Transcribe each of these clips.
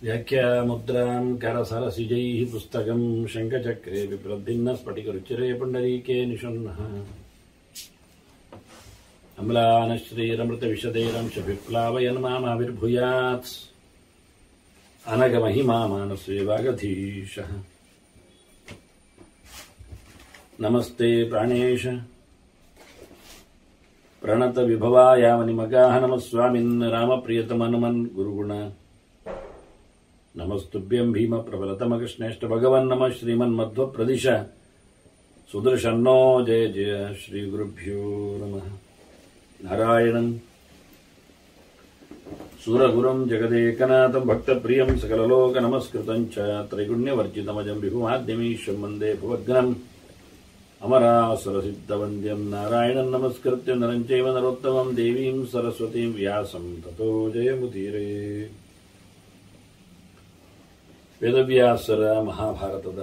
व्याख्यामुद्रां करसरसिजैः पुस्तकं शङ्खचक्रे बिभ्रद्भिन्नः स्फटिकरुचिरे पुण्डरीके निषण्णः अम्लानश्रीरमृतविशदैरंशभिप्लावयन् मामाविर्भूयात् अनगमहिमा मानसे वागधीशः नमस्ते प्राणेश प्रणतविभवायावनिमगाः नमः स्वामिन् रामप्रियतमनुमन् गुरुगुण नमस्तुभ्यं भीम प्रबलतमकृष्णेष्ट भगवन् नमः श्रीमन्मध्वप्रदिश सुदर्शन्नो जय जय श्री गुरुभ्यो नमः नारायणं सूरगुरुं जगदेकनाथं भक्तप्रियं सकललोकनमस्कृतं च त्रैगुण्यवर्जितमजं विभुमाद्यमीशं वन्दे भुवग्नम् अमरासुरसिद्धवन्द्यं नारायणं नमस्कृत्य नरं चैव नरोत्तमं देवीं सरस्वतीं व्यासं ततो जयमुदीरये ವೇದವ್ಯಾಸರ ಮಹಾಭಾರತದ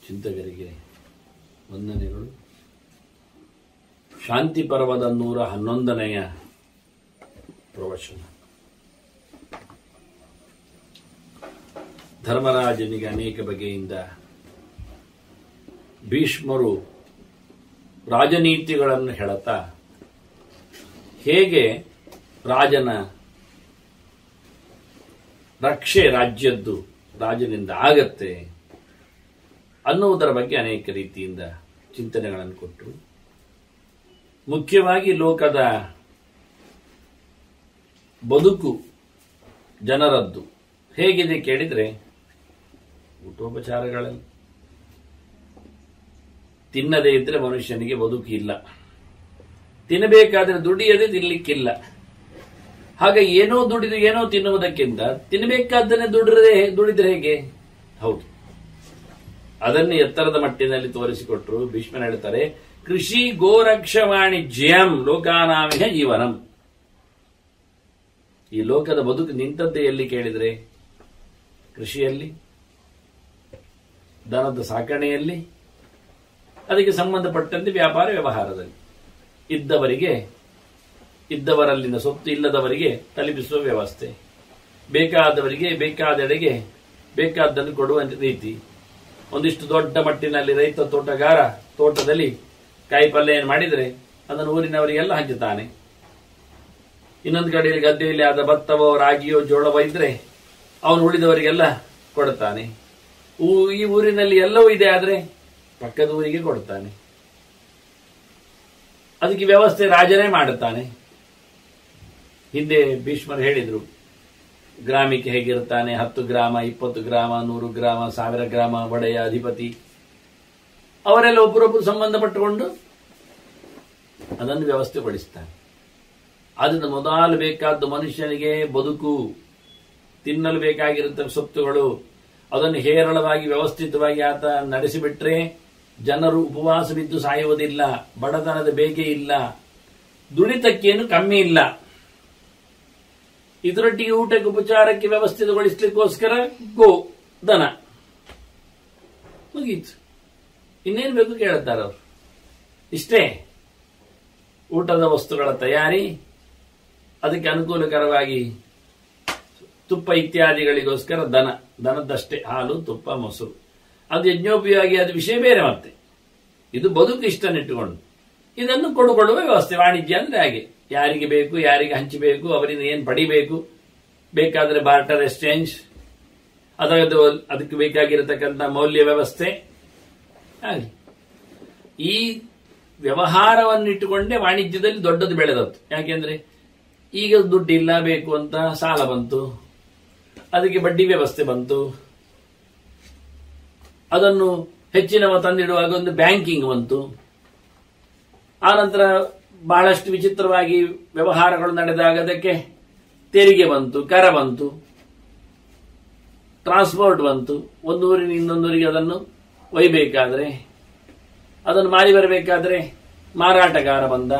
ಚಿಂತಕರಿಗೆ ವಂದನೆಗಳು. ಶಾಂತಿ ಪರ್ವದ 111ನೆಯ ಪ್ರವಚನ. ಧರ್ಮರಾಜನಿಗೆ ಅನೇಕ ಬಗೆಯಿಂದ ಭೀಷ್ಮರು ರಾಜನೀತಿಗಳನ್ನು ಹೇಳುತ್ತಾ ಹೇಗೆ ರಾಜನ ರಕ್ಷೆ ರಾಜ್ಯದ್ದು ರಾಜನಿಂದ ಆಗತ್ತೆ ಅನ್ನುವುದರ ಬಗ್ಗೆ ಅನೇಕ ರೀತಿಯಿಂದ ಚಿಂತನೆಗಳನ್ನು ಕೊಟ್ಟರು. ಮುಖ್ಯವಾಗಿ ಲೋಕದ ಬದುಕು ಜನರದ್ದು ಹೇಗಿದೆ ಕೇಳಿದ್ರೆ, ಊಟೋಪಚಾರಗಳಲ್ಲಿ ತಿನ್ನದೇ ಇದ್ರೆ ಮನುಷ್ಯನಿಗೆ ಬದುಕು ಇಲ್ಲ, ತಿನ್ನಬೇಕಾದ್ರೆ ದುಡಿಯದೆ ತಿನ್ನಲಿಕ್ಕಿಲ್ಲ. ಹಾಗೆ ಏನೋ ದುಡಿದು ಏನೋ ತಿನ್ನುವುದಕ್ಕಿಂತ ತಿನ್ನಬೇಕಾದ್ದನ್ನೇ ದುಡಿದ್ರೆ ಹೇಗೆ? ಹೌದು, ಅದನ್ನು ಎತ್ತರದ ಮಟ್ಟಿನಲ್ಲಿ ತೋರಿಸಿಕೊಟ್ರು. ಭೀಷ್ಮನ ಹೇಳ್ತಾರೆ, ಕೃಷಿ ಗೋರಕ್ಷ ವಾಣಿಜ್ಯಂ ಲೋಕಾನಾಮಿಹ ಜೀವನಂ. ಈ ಲೋಕದ ಬದುಕು ನಿಂತದ್ದೇ ಎಲ್ಲಿ ಕೇಳಿದ್ರೆ, ಕೃಷಿಯಲ್ಲಿ, ದನದ ಸಾಕಣೆಯಲ್ಲಿ, ಅದಕ್ಕೆ ಸಂಬಂಧಪಟ್ಟಂತೆ ವ್ಯಾಪಾರ ವ್ಯವಹಾರದಲ್ಲಿ ಇದ್ದವರಲ್ಲಿನ ಸೊತ್ತು ಇಲ್ಲದವರಿಗೆ ತಲುಪಿಸುವ ವ್ಯವಸ್ಥೆ, ಬೇಕಾದವರಿಗೆ ಬೇಕಾದೆಡೆಗೆ ಬೇಕಾದ್ದನ್ನು ಕೊಡುವ ರೀತಿ. ಒಂದಿಷ್ಟು ದೊಡ್ಡ ಮಟ್ಟಿನಲ್ಲಿ ರೈತ ತೋಟಗಾರ ತೋಟದಲ್ಲಿ ಕಾಯಿ ಪಲ್ಯ ಏನು ಮಾಡಿದರೆ ಅದನ್ನು ಊರಿನವರಿಗೆಲ್ಲ ಹಂಚುತ್ತಾನೆ. ಇನ್ನೊಂದು ಕಡೆಯಲ್ಲಿ ಗದ್ದೆಯಲ್ಲಿ ಆದ ಭತ್ತವೋ ರಾಗಿಯೋ ಜೋಳವೋ ಇದ್ರೆ ಅವನು ಉಳಿದವರಿಗೆಲ್ಲ ಕೊಡುತ್ತಾನೆ. ಈ ಊರಿನಲ್ಲಿ ಎಲ್ಲವೂ ಇದೆ ಆದ್ರೆ ಪಕ್ಕದ ಊರಿಗೆ ಕೊಡುತ್ತಾನೆ. ಅದಕ್ಕೆ ವ್ಯವಸ್ಥೆ ರಾಜನೇ ಮಾಡುತ್ತಾನೆ. ಹಿಂದೆ ಭೀಷ್ಮರು ಹೇಳಿದ್ರು, ಗ್ರಾಮಕ್ಕೆ ಹೇಗಿರುತ್ತಾನೆ, 10 ಗ್ರಾಮ 20 ಗ್ರಾಮ 100 ಗ್ರಾಮ 1000 ಗ್ರಾಮ ಒಡೆಯ ಅಧಿಪತಿ, ಅವರೆಲ್ಲ ಒಬ್ಬರೊಬ್ಬರು ಸಂಬಂಧಪಟ್ಟುಕೊಂಡು ಅದನ್ನು ವ್ಯವಸ್ಥೆ ಪಡಿಸ್ತಾನೆ. ಅದನ್ನು ಮೊದಲು ಬೇಕಾದ್ದು ಮನುಷ್ಯನಿಗೆ ಬದುಕು, ತಿನ್ನಲು ಬೇಕಾಗಿರುತ್ತ ಸೊತ್ತುಗಳು, ಅದನ್ನು ಹೇರಳವಾಗಿ ವ್ಯವಸ್ಥಿತವಾಗಿ ಆತ ನಡೆಸಿಬಿಟ್ರೆ ಜನರು ಉಪವಾಸ ಬಿದ್ದು ಸಾಯುವುದಿಲ್ಲ, ಬಡತನದ ಬೇಗೆ ಇಲ್ಲ, ದುಡಿತಕ್ಕೇನು ಕಮ್ಮಿ ಇಲ್ಲ. ಇದರೊಟ್ಟಿಗೆ ಊಟಕ್ಕೆ ಉಪಚಾರಕ್ಕೆ ವ್ಯವಸ್ಥಿತಗೊಳಿಸಲಿಕ್ಕೋಸ್ಕರ ದನ ಮುಗೀತು. ಇನ್ನೇನು ಬೇಕು ಕೇಳುತ್ತಾರೆ ಅವರು. ಇಷ್ಟೇ ಊಟದ ವಸ್ತುಗಳ ತಯಾರಿ, ಅದಕ್ಕೆ ಅನುಕೂಲಕರವಾಗಿ ತುಪ್ಪ ಇತ್ಯಾದಿಗಳಿಗೋಸ್ಕರ ದನದಷ್ಟೇ ಹಾಲು ತುಪ್ಪ ಮೊಸರು, ಅದು ಯಜ್ಞೋಪಯೋಗಿ, ಅದು ವಿಷಯ ಬೇರೆ. ಮತ್ತೆ ಇದು ಬದುಕು ಇಷ್ಟನ್ನಿಟ್ಟುಕೊಂಡು ಇದನ್ನು ಕೊಡುಕೊಳ್ಳುವ ವ್ಯವಸ್ಥೆ. ವಾಣಿಜ್ಯ ಅಂದ್ರೆ ಹಾಗೆ, ಯಾರಿಗೆ ಬೇಕು ಯಾರಿಗೆ ಹಂಚಬೇಕು, ಅವರಿಂದ ಏನು ಪಡಿಬೇಕು, ಬೇಕಾದ್ರೆ ಬಾರ್ಟರ್ ಎಕ್ಸ್ಚೇಂಜ್, ಅದಕ್ಕೆ ಬೇಕಾಗಿರತಕ್ಕಂಥ ಮೌಲ್ಯ ವ್ಯವಸ್ಥೆ. ಹಾಗೆ ಈ ವ್ಯವಹಾರವನ್ನಿಟ್ಟುಕೊಂಡೇ ವಾಣಿಜ್ಯದಲ್ಲಿ ದೊಡ್ಡದು ಬೆಳೆದದ್ದು. ಯಾಕೆಂದ್ರೆ ಈಗ ದುಡ್ಡಿಲ್ಲ, ಬೇಕು ಅಂತ ಸಾಲ ಬಂತು, ಅದಕ್ಕೆ ಬಡ್ಡಿ ವ್ಯವಸ್ಥೆ ಬಂತು, ಅದನ್ನು ಹೆಚ್ಚಿನವ ತಂದಿಡುವಾಗ ಒಂದು ಬ್ಯಾಂಕಿಂಗ್ ಬಂತು. ಆನಂತರ ಬಹಳಷ್ಟು ವಿಚಿತ್ರವಾಗಿ ವ್ಯವಹಾರಗಳು ನಡೆದಾಗ ಅದಕ್ಕೆ ತೆರಿಗೆ ಬಂತು, ಕರ ಬಂತು, ಟ್ರಾನ್ಸ್ಪೋರ್ಟ್ ಬಂತು. ಒಂದು ಊರಿನ ಇನ್ನೊಂದೂರಿಗೆ ಅದನ್ನು ಒಯ್ಯಬೇಕಾದ್ರೆ, ಅದನ್ನು ಮಾರಿ ಬರಬೇಕಾದ್ರೆ ಮಾರಾಟಗಾರ ಬಂದ.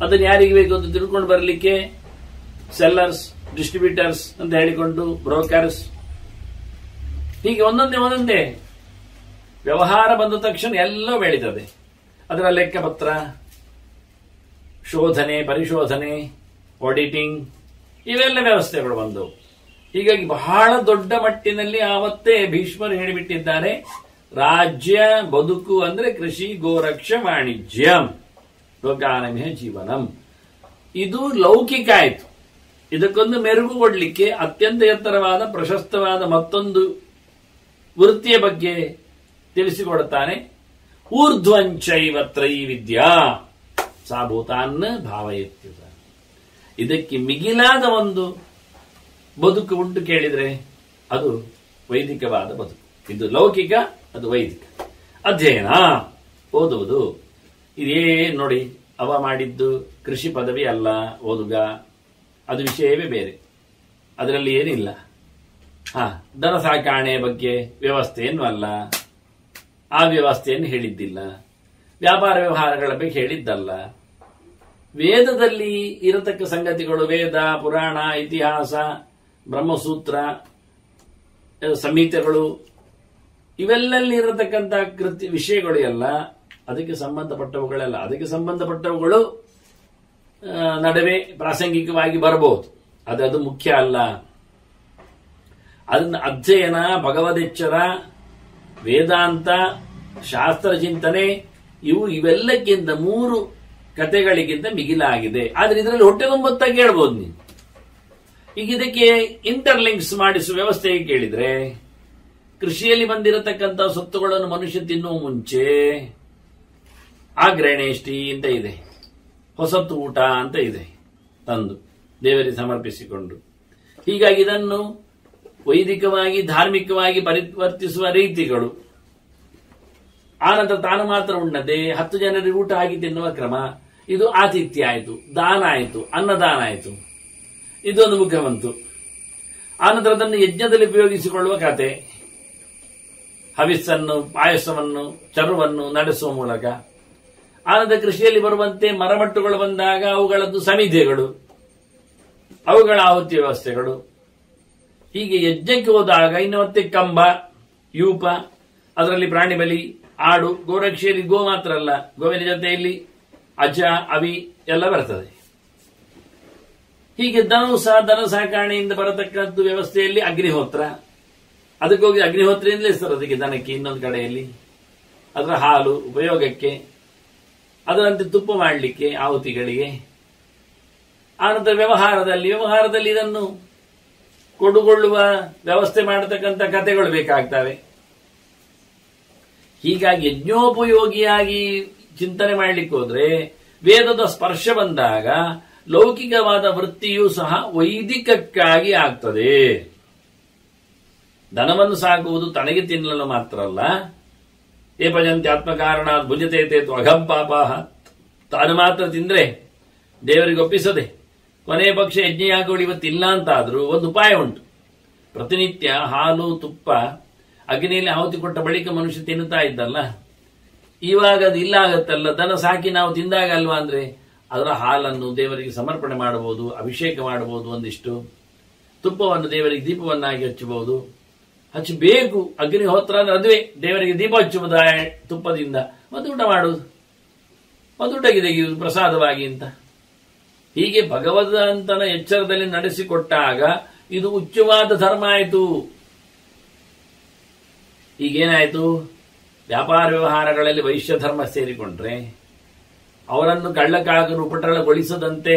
ಅದನ್ನು ಯಾರಿಗೆ ಬೇಕು ಅಂತ ತಿಳ್ಕೊಂಡು ಬರಲಿಕ್ಕೆ ಸೆಲ್ಲರ್ಸ್, ಡಿಸ್ಟ್ರಿಬ್ಯೂಟರ್ಸ್ ಅಂತ ಹೇಳಿಕೊಂಡು ಬ್ರೋಕರ್ಸ್, ಹೀಗೆ ಒಂದೊಂದೇ ವ್ಯವಹಾರ ಬಂದ ತಕ್ಷಣ ಎಲ್ಲ ಬೆಳೀತದೆ. ಅದರ ಲೆಕ್ಕಪತ್ರ, ಶೋಧನೆ, ಪರಿಶೋಧನೆ, ಆಡಿಟಿಂಗ್, ಇವೆಲ್ಲ ವ್ಯವಸ್ಥೆಗಳು ಬಂದವು. ಹೀಗಾಗಿ ಬಹಳ ದೊಡ್ಡ ಮಟ್ಟಿನಲ್ಲಿ ಆವತ್ತೇ ಭೀಷ್ಮರು ಹೇಳಿಬಿಟ್ಟಿದ್ದಾರೆ, ರಾಜ್ಯ ಬದುಕು ಅಂದ್ರೆ ಕೃಷಿ ಗೋರಕ್ಷ ವಾಣಿಜ್ಯಂ ಲೋಕಾನಮಿಹ ಜೀವನಂ. ಇದು ಲೌಕಿಕ ಆಯಿತು. ಇದಕ್ಕೊಂದು ಮೆರುಗು ಕೊಡ್ಲಿಕ್ಕೆ ಅತ್ಯಂತ ಎತ್ತರವಾದ ಪ್ರಶಸ್ತವಾದ ಮತ್ತೊಂದು ವೃತ್ತಿಯ ಬಗ್ಗೆ ತಿಳಿಸಿಕೊಡುತ್ತಾನೆ. ಊರ್ಧ್ವಂಚೈವ ತ್ರೈವಿದ್ಯಾ ಸಾ ಭೂತಾನ್ ಭಾವಯತ್ಯುತ. ಇದಕ್ಕೆ ಮಿಗಿಲಾದ ಒಂದು ಬದುಕು ಉಂಟು ಕೇಳಿದ್ರೆ ಅದು ವೈದಿಕವಾದ ಬದುಕು. ಇದು ಲೌಕಿಕ, ಅದು ವೈದಿಕ. ಅಧ್ಯಯನ ಓದುವುದು. ಇದೇ ನೋಡಿ, ಅವ ಮಾಡಿದ್ದು ಕೃಷಿ ಪದವಿ ಅಲ್ಲ, ಓದುಗ, ಅದು ವಿಷಯವೇ ಬೇರೆ, ಅದರಲ್ಲಿ ಏನಿಲ್ಲ. ದನ ಸಾಕಾಣೆ ಬಗ್ಗೆ ವ್ಯವಸ್ಥೆಯನ್ನು ಅಲ್ಲ, ಆ ವ್ಯವಸ್ಥೆಯನ್ನು ಹೇಳಿದ್ದಿಲ್ಲ. ವ್ಯಾಪಾರ ವ್ಯವಹಾರಗಳ ಬಗ್ಗೆ ಹೇಳಿದ್ದಲ್ಲ. ವೇದದಲ್ಲಿ ಇರತಕ್ಕ ಸಂಗತಿಗಳು, ವೇದ, ಪುರಾಣ, ಇತಿಹಾಸ, ಬ್ರಹ್ಮಸೂತ್ರ, ಸಂಹಿತೆಗಳು, ಇವೆಲ್ಲಲ್ಲಿ ಇರತಕ್ಕಂಥ ವಿಷಯಗಳು ಎಲ್ಲ ಅದಕ್ಕೆ ಸಂಬಂಧಪಟ್ಟವುಗಳೆಲ್ಲ. ಅದಕ್ಕೆ ಸಂಬಂಧಪಟ್ಟವುಗಳು ನಡುವೆ ಪ್ರಾಸಂಗಿಕವಾಗಿ ಬರಬಹುದು, ಅದು ಮುಖ್ಯ ಅಲ್ಲ. ಅದನ್ನ ಅಧ್ಯಯನ, ಭಗವದೆಚ್ಚರ, ವೇದಾಂತ, ಶಾಸ್ತ್ರ ಚಿಂತನೆ, ಇವೆಲ್ಲಕ್ಕಿಂತ 3 ಕಥೆಗಳಿಗಿಂತ ಮಿಗಿಲಾಗಿದೆ. ಆದ್ರೆ ಇದರಲ್ಲಿ ಹೊಟ್ಟೆ ತುಂಬುತ್ತಾ ಕೇಳ್ಬೋದು ನೀವು. ಈಗ ಇದಕ್ಕೆ ಇಂಟರ್ಲಿಂಕ್ಸ್ ಮಾಡಿಸುವ ವ್ಯವಸ್ಥೆ ಕೇಳಿದ್ರೆ, ಕೃಷಿಯಲ್ಲಿ ಬಂದಿರತಕ್ಕಂಥ ಸೊತ್ತುಗಳನ್ನು ಮನುಷ್ಯ ತಿನ್ನುವ ಮುಂಚೆ ಆಗ್ರಣೇಷ್ಟಿ ಅಂತ ಇದೆ, ಹೊಸತು ಊಟ ಅಂತ ಇದೆ, ತಂದು ದೇವರಿಗೆ ಸಮರ್ಪಿಸಿಕೊಂಡು. ಹೀಗಾಗಿ ಇದನ್ನು ವೈದಿಕವಾಗಿ ಧಾರ್ಮಿಕವಾಗಿ ಪರಿವರ್ತಿಸುವ ರೀತಿಗಳು. ಆನಂತರ ತಾನು ಮಾತ್ರ ಉಣ್ಣದೆ 10 ಜನರಿಗೆ ಊಟ ಹಾಕಿ ತಿನ್ನುವ ಕ್ರಮ, ಇದು ಆತಿಥ್ಯ ಆಯಿತು, ದಾನ ಆಯಿತು, ಅನ್ನದಾನ ಆಯಿತು, ಇದೊಂದು ಮುಖ ಬಂತು. ಆನಂತರ ಅದನ್ನು ಯಜ್ಞದಲ್ಲಿ ಉಪಯೋಗಿಸಿಕೊಳ್ಳುವ ಕತೆ, ಹವಿಸ್ಸನ್ನು, ಪಾಯಸವನ್ನು, ಚರುವನ್ನು ನಡೆಸುವ ಮೂಲಕ. ಆನಂತರ ಕೃಷಿಯಲ್ಲಿ ಬರುವಂತೆ ಮರಮಟ್ಟುಗಳು ಬಂದಾಗ ಅವುಗಳದ್ದು ಸಮಿತಿಗಳು, ಅವುಗಳ ಆಹುತಿ ವ್ಯವಸ್ಥೆಗಳು. ಹೀಗೆ ಯಜ್ಞಕ್ಕೆ ಹೋದಾಗ ಇನ್ನು ಮತ್ತೆ ಕಂಬ, ಯೂಪ, ಅದರಲ್ಲಿ ಪ್ರಾಣಿ ಬಲಿ, ಆಡು, ಗೋರಕ್ಷೆಯಲ್ಲಿ ಗೋ ಮಾತ್ರ ಅಲ್ಲ, ಗೋವಿನ ಜೊತೆಯಲ್ಲಿ ಅಜ, ಅವಿ ಎಲ್ಲ ಬರ್ತದೆ. ಹೀಗೆ ದನ ಸಾಕಾಣೆಯಿಂದ ಬರತಕ್ಕದ್ದು ವ್ಯವಸ್ಥೆಯಲ್ಲಿ ಅಗ್ನಿಹೋತ್ರ, ಅದಕ್ಕೋಗಿ ಅಗ್ನಿಹೋತ್ರೆಯಿಂದಲೇ ಸರ್ ಅದಕ್ಕೆ ದನಕ್ಕೆ ಇನ್ನೊಂದು ಕಡೆಯಲ್ಲಿ ಅದರ ಹಾಲು ಉಪಯೋಗಕ್ಕೆ, ಅದರಂತೆ ತುಪ್ಪ ಮಾಡಲಿಕ್ಕೆ ಆಹುತಿಗಳಿಗೆ. ಆನಂತರ ವ್ಯವಹಾರದಲ್ಲಿ ಇದನ್ನು ಕೊಡುಗೊಳ್ಳುವ ವ್ಯವಸ್ಥೆ ಮಾಡತಕ್ಕಂಥ ಕಥೆಗಳು ಬೇಕಾಗ್ತವೆ. ಹೀಗಾಗಿ ಯಜ್ಞೋಪಯೋಗಿಯಾಗಿ ಚಿಂತನೆ ಮಾಡಲಿಕ್ಕೆ ಹೋದ್ರೆ ವೇದದ ಸ್ಪರ್ಶ ಬಂದಾಗ ಲೌಕಿಕವಾದ ವೃತ್ತಿಯೂ ಸಹ ವೈದಿಕಕ್ಕಾಗಿ ಆಗ್ತದೆ. ದನವನ್ನು ಸಾಕುವುದು ತನಗೆ ತಿನ್ನಲು ಮಾತ್ರ ಅಲ್ಲ, ಏಪಜಂತ್ಯಾತ್ಮಕಾರಣ ಭುಜತೆ ತೇತು ಅಘಂಪಾಪ, ತಾನು ಮಾತ್ರ ತಿಂದ್ರೆ ದೇವರಿಗೆ ಒಪ್ಪಿಸದೆ ಕೊನೆಯ ಪಕ್ಷ ಯಜ್ಞ ಯಾಗಗಳು ಇವತ್ತಿಲ್ಲ ಅಂತಾದ್ರೂ ಒಂದು ಉಪಾಯ ಉಂಟು. ಪ್ರತಿನಿತ್ಯ ಹಾಲು, ತುಪ್ಪ ಅಗ್ನಿಯಲ್ಲಿ ಆಹುತಿ ಕೊಟ್ಟ ಬಳಿಕ ಮನುಷ್ಯ ತಿನ್ನುತ್ತಾ ಇದ್ದಲ್ಲ, ಇವಾಗ ಅದು ಇಲ್ಲ ಆಗತ್ತಲ್ಲ. ದನ ಸಾಕಿ ನಾವು ತಿಂದಾಗ ಅಲ್ವಾ ಅಂದ್ರೆ ಅದರ ಹಾಲನ್ನು ದೇವರಿಗೆ ಸಮರ್ಪಣೆ ಮಾಡಬಹುದು, ಅಭಿಷೇಕ ಮಾಡಬಹುದು, ಒಂದಿಷ್ಟು ತುಪ್ಪವನ್ನು ದೇವರಿಗೆ ದೀಪವನ್ನಾಗಿ ಹಚ್ಚಬಹುದು, ಹಚ್ಚಬೇಕು. ಅಗ್ನಿಹೋತ್ರ ಅಂದ್ರೆ ಅದುವೇ ದೇವರಿಗೆ ದೀಪ ಹಚ್ಚುವುದ ತುಪ್ಪದಿಂದ, ಮತ್ತು ಊಟ ಮಾಡುವುದು, ಒಂದು ಊಟಕ್ಕೆ ತೆಗೆಯುವುದು ಪ್ರಸಾದವಾಗಿ ಅಂತ. ಹೀಗೆ ಭಗವಂತನ ಎಚ್ಚರದಲ್ಲಿ ನಡೆಸಿಕೊಟ್ಟಾಗ ಇದು ಉಚ್ಚವಾದ ಧರ್ಮ ಆಯಿತು. ಈಗೇನಾಯಿತು, ವ್ಯಾಪಾರ ವ್ಯವಹಾರಗಳಲ್ಲಿ ವೈಶ್ಯ ಧರ್ಮ ಸೇರಿಕೊಂಡ್ರೆ ಅವರನ್ನು ಕಳ್ಳಕಾಗರು ಉಪಟಳಗೊಳಿಸದಂತೆ,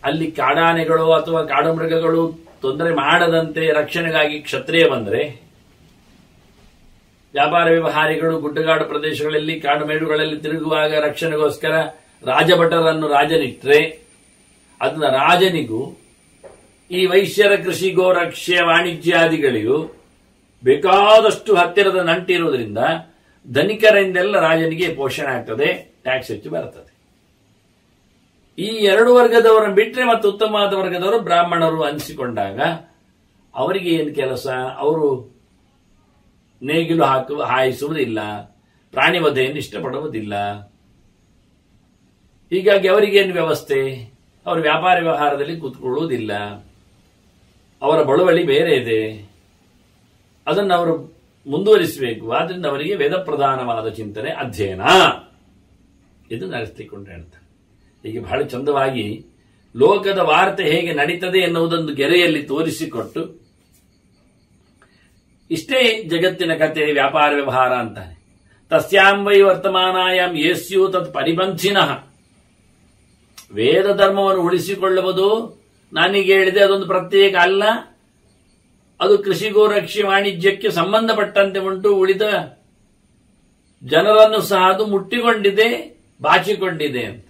ಅಲ್ಲಿ ಕಾಡಾನೆಗಳು ಅಥವಾ ಕಾಡು ಮೃಗಗಳು ತೊಂದರೆ ಮಾಡದಂತೆ ರಕ್ಷಣೆಗಾಗಿ ಕ್ಷತ್ರಿಯ ಬಂದರೆ, ವ್ಯಾಪಾರ ವ್ಯವಹಾರಿಗಳು ಗುಡ್ಡಗಾಡು ಪ್ರದೇಶಗಳಲ್ಲಿ ಕಾಡು ಮೇಡುಗಳಲ್ಲಿ ತಿರುಗುವಾಗ ರಕ್ಷಣೆಗೋಸ್ಕರ ರಾಜಭಟರನ್ನು ರಾಜನಿಟ್ರೆ, ಅದನ್ನ ರಾಜನಿಗೂ ಈ ವೈಶ್ಯರ ಕೃಷಿ ಗೋರಕ್ಷೆ ವಾಣಿಜ್ಯಾದಿಗಳಿಗೂ ಬೇಕಾದಷ್ಟು ಹತ್ತಿರದ ನಂಟಿರುವುದರಿಂದ ಧನಿಕರಿಂದೆಲ್ಲ ರಾಜನಿಗೆ ಪೋಷಣೆ ಆಗ್ತದೆ, ಟ್ಯಾಕ್ಸ್ ಹೆಚ್ಚು ಬರ್ತದೆ. ಈ 2 ವರ್ಗದವರನ್ನು ಬಿಟ್ಟರೆ ಮತ್ತು ಉತ್ತಮವಾದ ವರ್ಗದವರು ಬ್ರಾಹ್ಮಣರು ಅನಿಸಿಕೊಂಡಾಗ ಅವರಿಗೆ ಏನು ಕೆಲಸ? ಅವರು ನೇಗಿಲು ಹಾಯಿಸುವುದಿಲ್ಲ, ಪ್ರಾಣಿ ವಧೆಯನ್ನು ಇಷ್ಟಪಡುವುದಿಲ್ಲ. ಹೀಗಾಗಿ ಅವರಿಗೇನು ವ್ಯವಸ್ಥೆ? ಅವರು ವ್ಯಾಪಾರ ವ್ಯವಹಾರದಲ್ಲಿ ಕೂತ್ಕೊಳ್ಳುವುದಿಲ್ಲ, ಅವರ ಬಳುವಳಿ ಬೇರೆ ಇದೆ, ಅದನ್ನು ಅವರು ಮುಂದುವರಿಸಬೇಕು. ಆದ್ರಿಂದ ಅವರಿಗೆ ವೇದ ಪ್ರಧಾನವಾದ ಚಿಂತನೆ, ಅಧ್ಯಯನ ಇದು ನಡೆಸಲಿಕ್ಕೆ ಹೇಳ್ತಾರೆ. ಹೀಗೆ ಬಹಳ ಚಂದವಾಗಿ ಲೋಕದ ವಾರ್ತೆ ಹೇಗೆ ನಡೀತದೆ ಎನ್ನುವುದೊಂದು ಗೆರೆಯಲ್ಲಿ ತೋರಿಸಿಕೊಟ್ಟು ಇಷ್ಟೇ ಜಗತ್ತಿನ ಕಥೆ ವ್ಯಾಪಾರ ವ್ಯವಹಾರ ಅಂತಾನೆ. ತಸ್ಯಾಂ ವೈ ವರ್ತಮಾನಾಯಾಮ್ ಯೇಸ್ಯು ತತ್ ಪರಿಪಂಥಿನಃ. ವೇದ ಧರ್ಮವನ್ನು ಉಳಿಸಿಕೊಳ್ಳುವುದು ನಾನೀಗ ಹೇಳಿದೆ ಅದೊಂದು ಪ್ರತ್ಯೇಕ ಅಲ್ಲ, ಅದು ಕೃಷಿಗೂ ರಕ್ಷಿ ವಾಣಿಜ್ಯಕ್ಕೆ ಸಂಬಂಧಪಟ್ಟಂತೆ ಉಂಟು. ಉಳಿದ ಜನರನ್ನು ಸಹ ಅದು ಮುಟ್ಟಿಕೊಂಡಿದೆ, ಬಾಚಿಕೊಂಡಿದೆ ಅಂತ.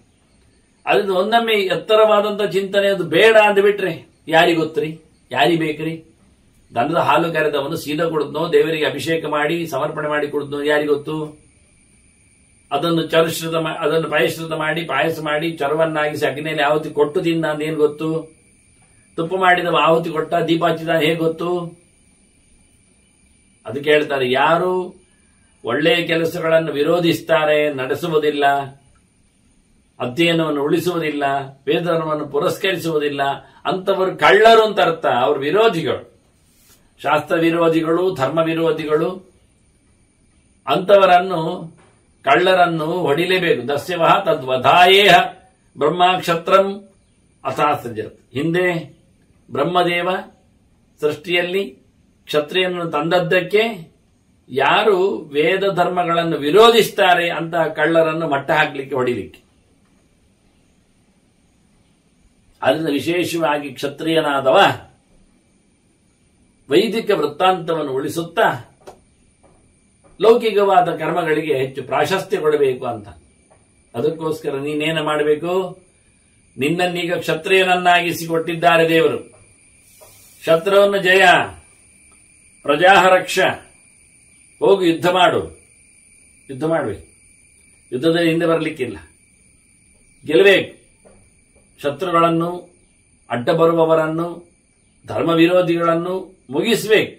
ಅದರಿಂದ ಒಂದೊಮ್ಮೆ ಎತ್ತರವಾದಂತಹ ಚಿಂತನೆ ಅದು ಬೇಡ ಅಂದ್ಬಿಟ್ರೆ ಯಾರಿಗೊತ್ತ್ರಿ, ಯಾರಿಗೆ ಬೇಕ್ರಿ? ದನದ ಹಾಲು ಕರೆದವನು ಸೀದಾ ಕೊಡುದ್ನೋ, ದೇವರಿಗೆ ಅಭಿಷೇಕ ಮಾಡಿ ಸಮರ್ಪಣೆ ಮಾಡಿ ಕೊಡುದ್ನೋ ಯಾರಿಗೊತ್ತು? ಅದನ್ನು ಪಯಶ್ರಿತ ಮಾಡಿ ಪಾಯಸ ಮಾಡಿ ಚರವನ್ನಾಗಿಸಿ ಅಗ್ನಿಯಲ್ಲಿ ಆಹುತಿ ಕೊಟ್ಟು ತಿಂದ ಅಂದೇನು ಗೊತ್ತು? ತುಪ್ಪ ಮಾಡಿದ ಆಹುತಿ ಕೊಟ್ಟ ದೀಪ ಹಚ್ಚಿದ ಹೇಗೆ ಗೊತ್ತು? ಅದಕ್ಕೆ ಹೇಳ್ತಾರೆ, ಯಾರು ಒಳ್ಳೆಯ ಕೆಲಸಗಳನ್ನು ವಿರೋಧಿಸ್ತಾರೆ, ನಡೆಸುವುದಿಲ್ಲ, ಅಧ್ಯಯನವನ್ನು ಉಳಿಸುವುದಿಲ್ಲ, ವೇದವನ್ನು ಪುರಸ್ಕರಿಸುವುದಿಲ್ಲ, ಅಂತವರು ಕಳ್ಳರು ಅಂತ ಅರ್ಥ. ಅವರು ವಿರೋಧಿಗಳು, ಶಾಸ್ತ್ರ ವಿರೋಧಿಗಳು, ಧರ್ಮ ವಿರೋಧಿಗಳು. ಅಂತವರನ್ನು ಕಳ್ಳರನ್ನು ಹೊಡಿಲೇಬೇಕು. ದಸ್ಯವಹ ತದ್ವಧಾಯೇಹ ಬ್ರಹ್ಮಾಕ್ಷತ್ರಂ ಅಥಾಸೃಜತ್. ಹಿಂದೆ ಬ್ರಹ್ಮದೇವ ಸೃಷ್ಟಿಯಲ್ಲಿ ಕ್ಷತ್ರಿಯನ್ನು ತಂದದ್ದಕ್ಕೆ ಯಾರು ವೇದ ಧರ್ಮಗಳನ್ನು ವಿರೋಧಿಸ್ತಾರೆ ಅಂತ ಕಳ್ಳರನ್ನು ಮಟ್ಟ ಹಾಕಲಿಕ್ಕೆ, ಹೊಡಿಲಿಕ್ಕೆ. ಅದರಿಂದ ವಿಶೇಷವಾಗಿ ಕ್ಷತ್ರಿಯನಾದವ ವೈದಿಕ ವೃತ್ತಾಂತವನ್ನು ಉಳಿಸುತ್ತಾ ಲೌಕಿಕವಾದ ಕರ್ಮಗಳಿಗೆ ಹೆಚ್ಚು ಪ್ರಾಶಸ್ತ್ಯ ಕೊಡಬೇಕು ಅಂತ. ಅದಕ್ಕೋಸ್ಕರ ನೀನೇನು ಮಾಡಬೇಕು? ನಿನ್ನನ್ನೀಗ ಕ್ಷತ್ರಿಯನನ್ನಾಗಿಸಿ ಕೊಟ್ಟಿದ್ದಾರೆ ದೇವರು. ಶತ್ರುವನ್ನು ಜಯ, ಪ್ರಜಾಹ ರಕ್ಷ, ಹೋಗಿ ಯುದ್ಧ ಮಾಡು. ಯುದ್ಧ ಮಾಡಬೇಕು. ಯುದ್ಧದಲ್ಲಿ ಹಿಂದೆ ಬರಲಿಕ್ಕಿಲ್ಲ, ಗೆಲ್ಲಬೇಕು. ಶತ್ರುಗಳನ್ನು, ಅಡ್ಡ ಬರುವವರನ್ನು, ಧರ್ಮ ವಿರೋಧಿಗಳನ್ನು ಮುಗಿಸಬೇಕು.